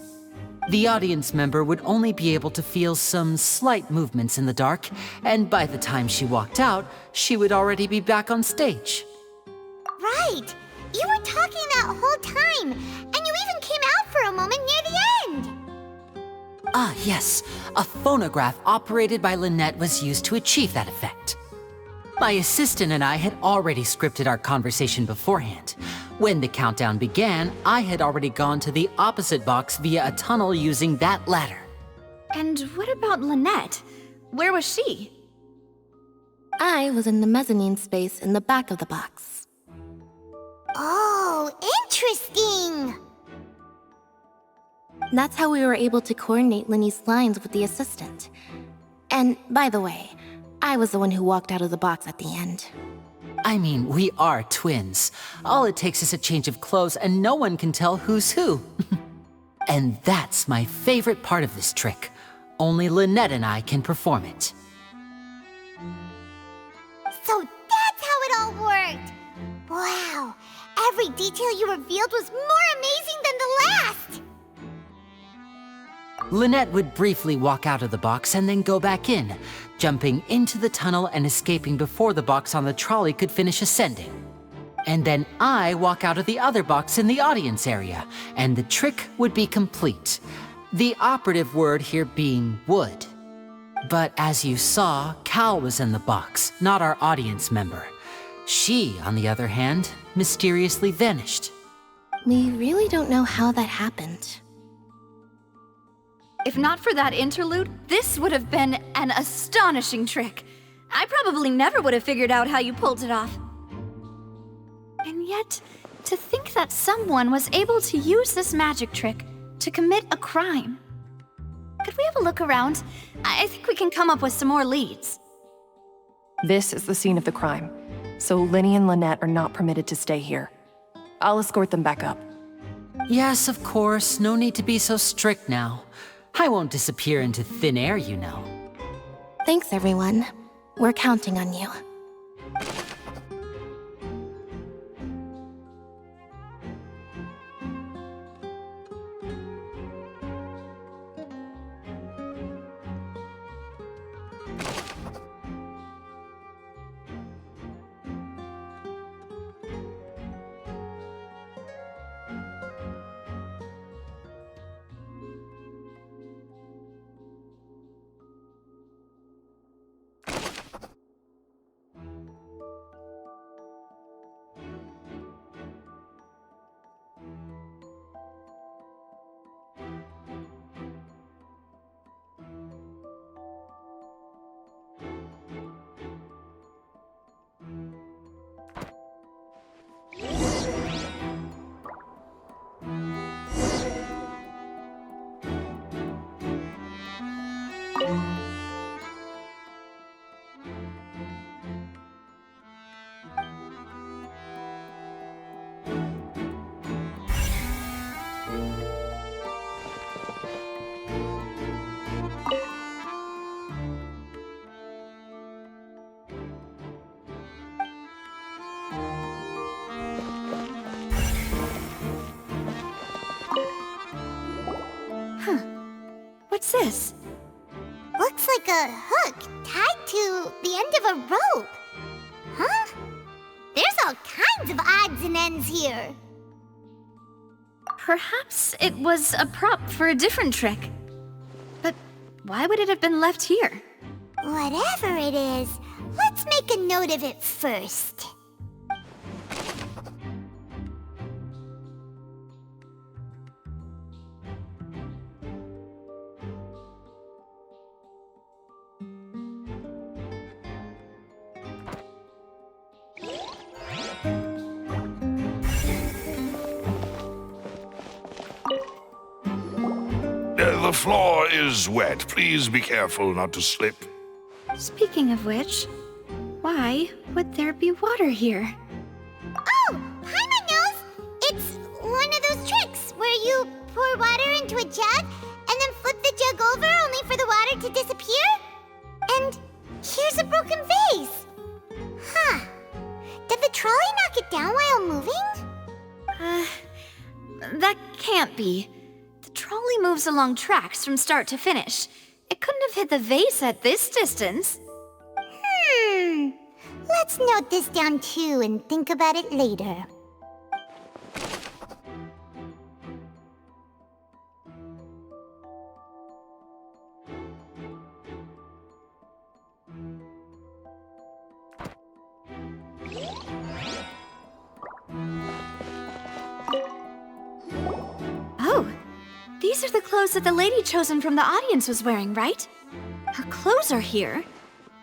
The audience member would only be able to feel some slight movements in the dark, and by the time she walked out, she would already be back on stage. Right! You were talking that whole time, and you even came out for a moment near the end! Ah, yes. A phonograph operated by Lynette was used to achieve that effect. My assistant and I had already scripted our conversation beforehand. When the countdown began, I had already gone to the opposite box via a tunnel using that ladder. And what about Lynette? Where was she? I was in the mezzanine space in the back of the box. Oh, interesting! That's how we were able to coordinate Linny's lines with the assistant. And by the way, I was the one who walked out of the box at the end. I mean, we are twins. All it takes is a change of clothes and no one can tell who's who. And that's my favorite part of this trick. Only Lynette and I can perform it. So that's how it all worked! Wow! Every detail you revealed was more amazing than the last! Lynette would briefly walk out of the box and then go back in, jumping into the tunnel and escaping before the box on the trolley could finish ascending. And then I walk out of the other box in the audience area, and the trick would be complete. The operative word here being would. But as you saw, Cal was in the box, not our audience member. She, on the other hand, mysteriously vanished. We really don't know how that happened. If not for that interlude, this would have been an astonishing trick. I probably never would have figured out how you pulled it off. And yet, to think that someone was able to use this magic trick to commit a crime. Could we have a look around? I think we can come up with some more leads. This is the scene of the crime, so Linny and Lynette are not permitted to stay here. I'll escort them back up. Yes, of course. No need to be so strict now. I won't disappear into thin air, you know. Thanks, everyone. We're counting on you. What's this? Looks like a hook tied to the end of a rope. Huh? There's all kinds of odds and ends here. Perhaps it was a prop for a different trick. But why would it have been left here? Whatever it is, let's make a note of it first. The floor is wet. Please be careful not to slip. Speaking of which, why would there be water here? Oh, Paimon knows! It's one of those tricks where you pour water into a jug and then flip the jug over only for the water to disappear? And here's a broken vase. Huh. Did the trolley knock it down while moving? That can't be. The trolley moves along tracks from start to finish. It couldn't have hit the vase at this distance. Let's note this down too and think about it later. Oh, these are the clothes that the lady chosen from the audience was wearing, right? Her clothes are here,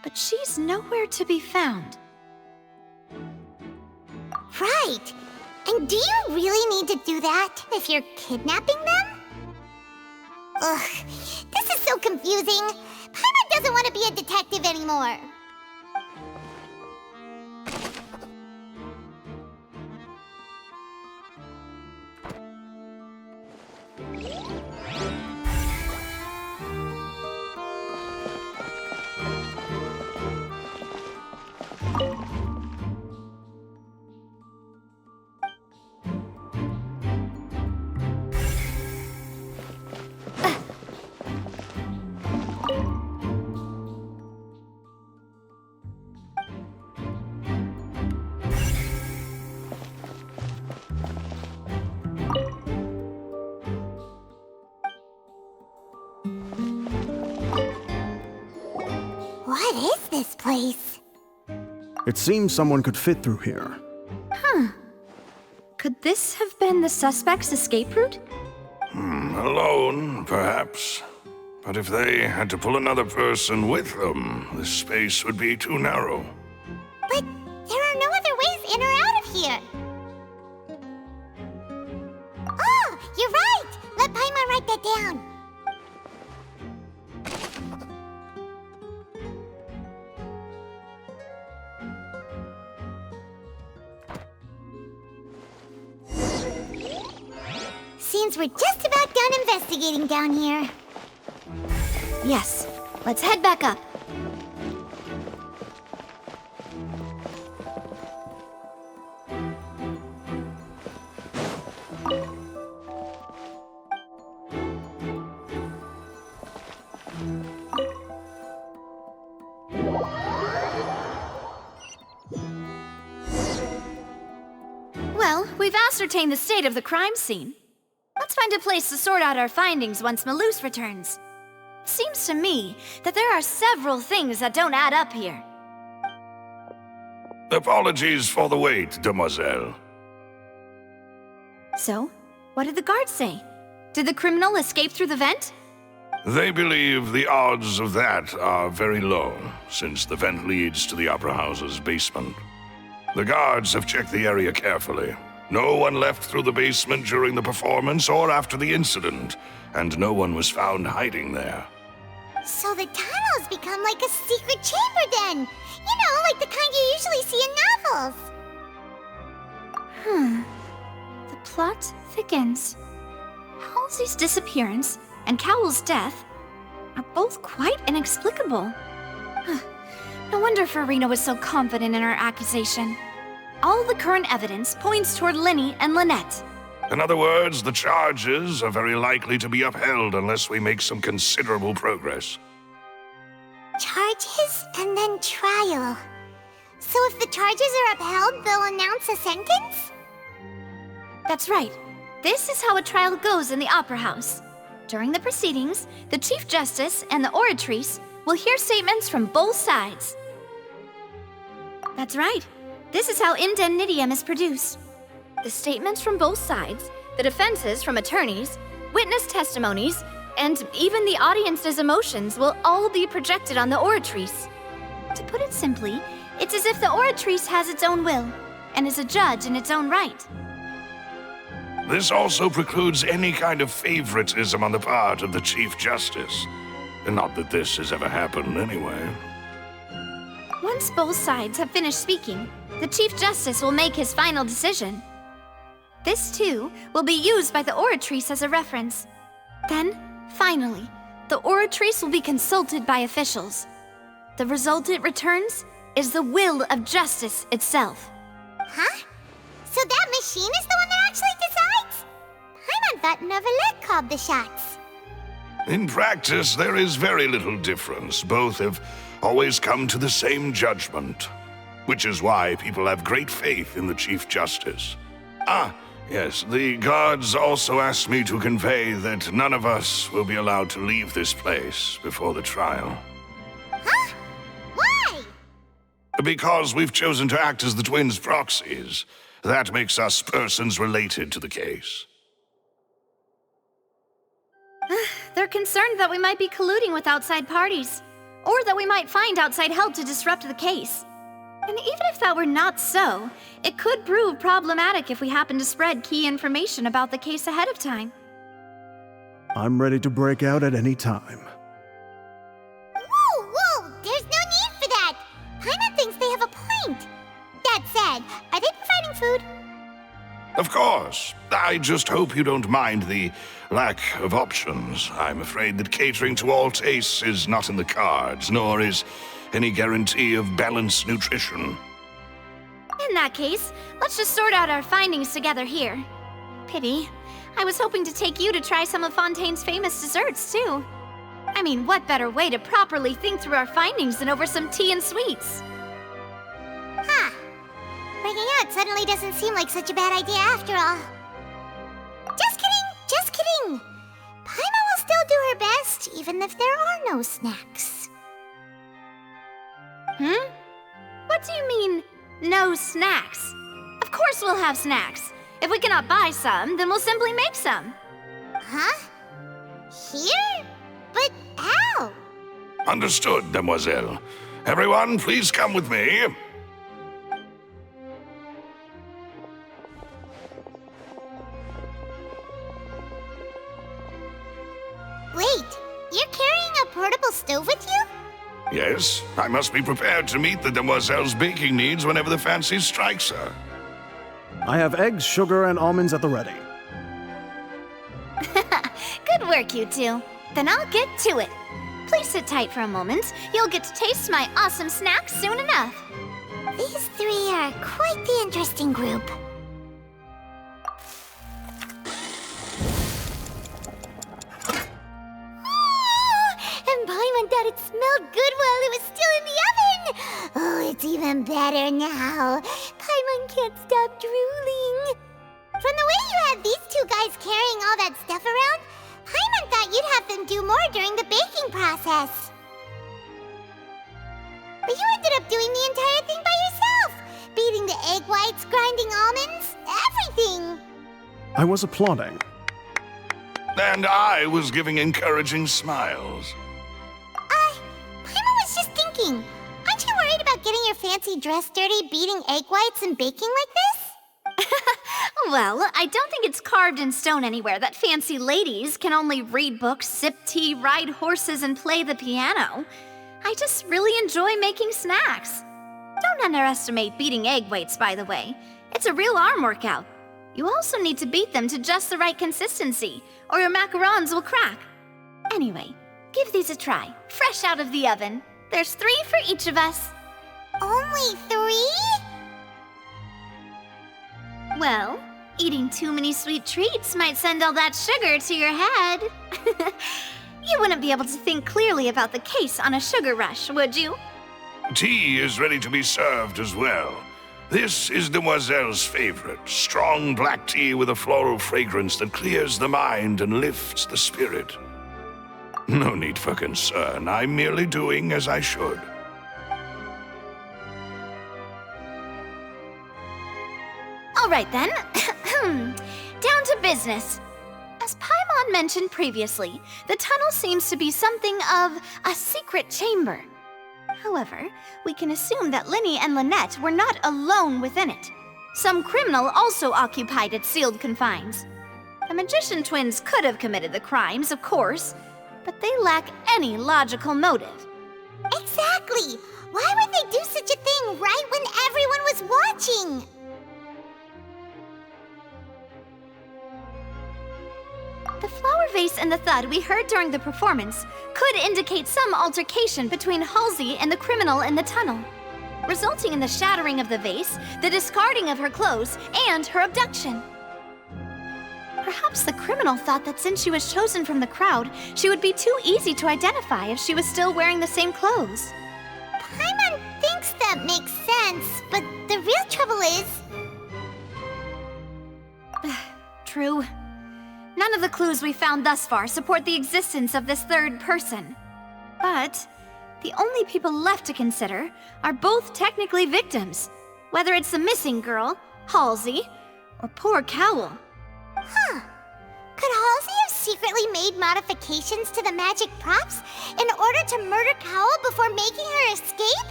but she's nowhere to be found. Right! And do you really need to do that if you're kidnapping them? Ugh, this is so confusing. Paimon doesn't want to be a detective anymore. What is this place? It seems someone could fit through here. Huh. Could this have been the suspect's escape route? Alone, perhaps. But if they had to pull another person with them, this space would be too narrow. But there are no other ways in or out of here. Oh, you're right! Let Paimon write that down. Seems we're just about done investigating down here. Yes. Let's head back up. Well, we've ascertained the state of the crime scene. Let's find a place to sort out our findings once Malus returns. Seems to me that there are several things that don't add up here. Apologies for the wait, demoiselle. So, what did the guards say? Did the criminal escape through the vent? They believe the odds of that are very low, since the vent leads to the Opera House's basement. The guards have checked the area carefully. No one left through the basement during the performance or after the incident, and no one was found hiding there. So the tunnels become like a secret chamber then! You know, like the kind you usually see in novels. The plot thickens. Halsey's disappearance and Cowell's death are both quite inexplicable. No wonder Farina was so confident in her accusation. All the current evidence points toward Linny and Lynette. In other words, the charges are very likely to be upheld unless we make some considerable progress. Charges and then trial. So if the charges are upheld, they'll announce a sentence? That's right. This is how a trial goes in the Opera House. During the proceedings, the Chief Justice and the Oratrice will hear statements from both sides. That's right. This is how indemnitium is produced. The statements from both sides, the defenses from attorneys, witness testimonies, and even the audience's emotions will all be projected on the Oratrice. To put it simply, it's as if the Oratrice has its own will, and is a judge in its own right. This also precludes any kind of favoritism on the part of the Chief Justice. Not that this has ever happened anyway. Once both sides have finished speaking, the Chief Justice will make his final decision. This, too, will be used by the Oratrice as a reference. Then, finally, the Oratrice will be consulted by officials. The result it returns is the will of justice itself. Huh? So that machine is the one that actually decides? Paimon thought Neuvillette called the shots. In practice, there is very little difference. Both have always come to the same judgment, which is why people have great faith in the Chief Justice. Ah, yes, the guards also asked me to convey that none of us will be allowed to leave this place before the trial. Huh? Why? Because we've chosen to act as the twins' proxies. That makes us persons related to the case. They're concerned that we might be colluding with outside parties, or that we might find outside help to disrupt the case. And even if that were not so, it could prove problematic if we happen to spread key information about the case ahead of time. I'm ready to break out at any time. Whoa! There's no need for that! Paimon thinks they have a point. That said, are they providing food? Of course. I just hope you don't mind the lack of options. I'm afraid that catering to all tastes is not in the cards, nor is any guarantee of balanced nutrition. In that case, let's just sort out our findings together here. Pity. I was hoping to take you to try some of Fontaine's famous desserts, too. I mean, what better way to properly think through our findings than over some tea and sweets? Huh. Breaking out suddenly doesn't seem like such a bad idea after all. Just kidding! Paimon will still do her best, even if there are no snacks. What do you mean, no snacks? Of course we'll have snacks. If we cannot buy some, then we'll simply make some. Huh? Here? But how? Understood, Demoiselle. Everyone, please come with me. Wait, you're carrying a portable stove with you? Yes, I must be prepared to meet the Demoiselle's baking needs whenever the fancy strikes her. I have eggs, sugar, and almonds at the ready. Good work, you two. Then I'll get to it. Please sit tight for a moment. You'll get to taste my awesome snacks soon enough. These three are quite the interesting group. And Paimon thought it smelled good while it was still in the oven. Oh, it's even better now. Paimon can't stop drooling. From the way you had these two guys carrying all that stuff around, Paimon thought you'd have them do more during the baking process. But you ended up doing the entire thing by yourself. Beating the egg whites, grinding almonds, everything. I was applauding. And I was giving encouraging smiles. Paimon was just thinking, aren't you worried about getting your fancy dress dirty beating egg whites and baking like this? Well, I don't think it's carved in stone anywhere that fancy ladies can only read books, sip tea, ride horses, and play the piano. I just really enjoy making snacks. Don't underestimate beating egg whites, by the way. It's a real arm workout. You also need to beat them to just the right consistency, or your macarons will crack. Anyway, give these a try, fresh out of the oven. There's 3 for each of us. Only 3? Well, eating too many sweet treats might send all that sugar to your head. You wouldn't be able to think clearly about the case on a sugar rush, would you? Tea is ready to be served as well. This is Demoiselle's favorite, strong black tea with a floral fragrance that clears the mind and lifts the spirit. No need for concern. I'm merely doing as I should. All right then. Down to business. As Paimon mentioned previously, the tunnel seems to be something of a secret chamber. However, we can assume that Linny and Lynette were not alone within it. Some criminal also occupied its sealed confines. The magician twins could have committed the crimes, of course, but they lack any logical motive. Exactly! Why would they do such a thing right when everyone was watching? The flower vase and the thud we heard during the performance could indicate some altercation between Halsey and the criminal in the tunnel, resulting in the shattering of the vase, the discarding of her clothes, and her abduction. Perhaps the criminal thought that since she was chosen from the crowd, she would be too easy to identify if she was still wearing the same clothes. Paimon thinks that makes sense, but the real trouble is... True. None of the clues we found thus far support the existence of this third person. But the only people left to consider are both technically victims, whether it's the missing girl, Halsey, or poor Cowl. Huh. Could Halsey have secretly made modifications to the magic props in order to murder Cowl before making her escape?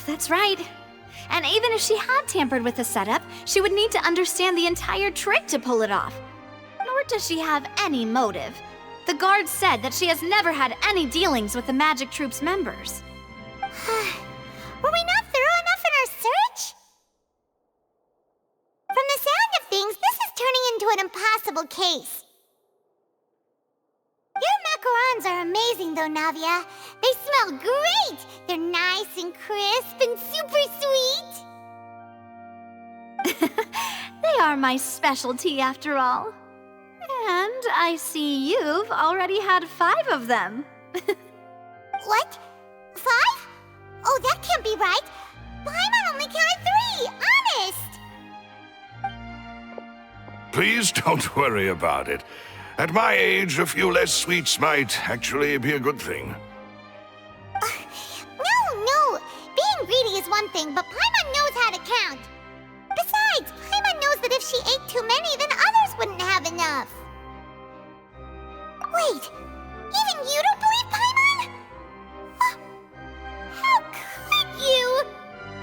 That's right. And even if she had tampered with the setup, she would need to understand the entire trick to pull it off. Nor does she have any motive. The guards said that she has never had any dealings with the Magic Troop's members. Were we not thorough enough in our search? From the sound of things, this is turning into an impossible case. Your macarons are amazing, though, Navia. They smell great! They're nice and crisp and super sweet. They are my specialty, after all. And I see you've already had 5 of them. What? 5? Oh, that can't be right. Paimon only counted 3, honest. Please don't worry about it. At my age, a few less sweets might actually be a good thing. No, nothing, but Paimon knows how to count. Besides, Paimon knows that if she ate too many, then others wouldn't have enough. Wait, even you don't believe Paimon? How could you?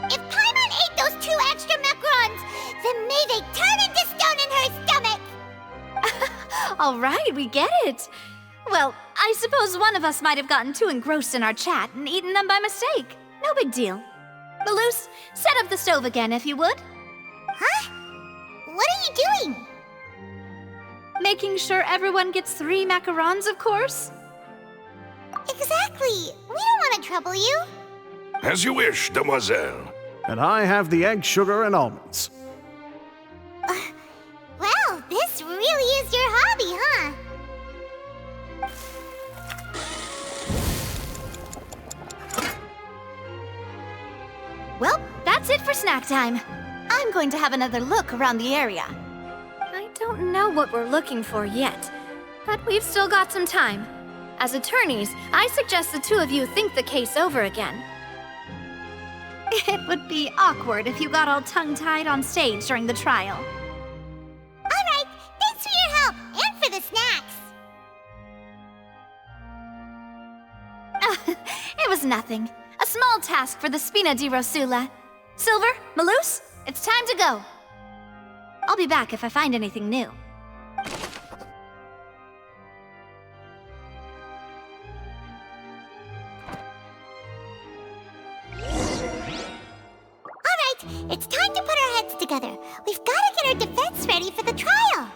If Paimon ate those 2 extra macarons, then may they turn into stone in her stomach! All right, we get it. Well, I suppose one of us might have gotten too engrossed in our chat and eaten them by mistake. No big deal. Maloose, set up the stove again if you would. Huh? What are you doing? Making sure everyone gets 3 macarons, of course. Exactly. We don't want to trouble you. As you wish, demoiselle. And I have the egg, sugar, and almonds. Well, this really is your hobby, huh? Well, that's it for snack time. I'm going to have another look around the area. I don't know what we're looking for yet, but we've still got some time. As attorneys, I suggest the 2 of you think the case over again. It would be awkward if you got all tongue-tied on stage during the trial. All right, thanks for your help, and for the snacks. It was nothing. A small task for the Spina di Rosula. Silver, Maloose, it's time to go. I'll be back if I find anything new. It's time to put our heads together. We've got to get our defense ready for the trial.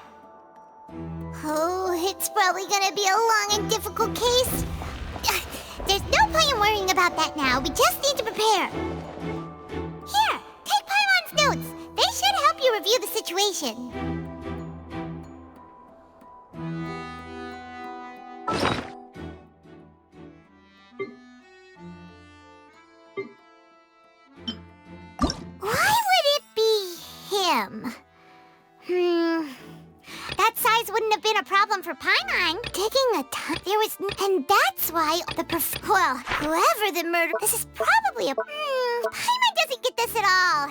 Oh, it's probably gonna be a long and difficult case. There's no point in worrying about that now. We just need to prepare. Here, take Paimon's notes. They should help you review the situation. That size wouldn't have been a problem for Paimon. Taking a ton, and that's why well, whoever the murderer, this is probably Paimon doesn't get this at all.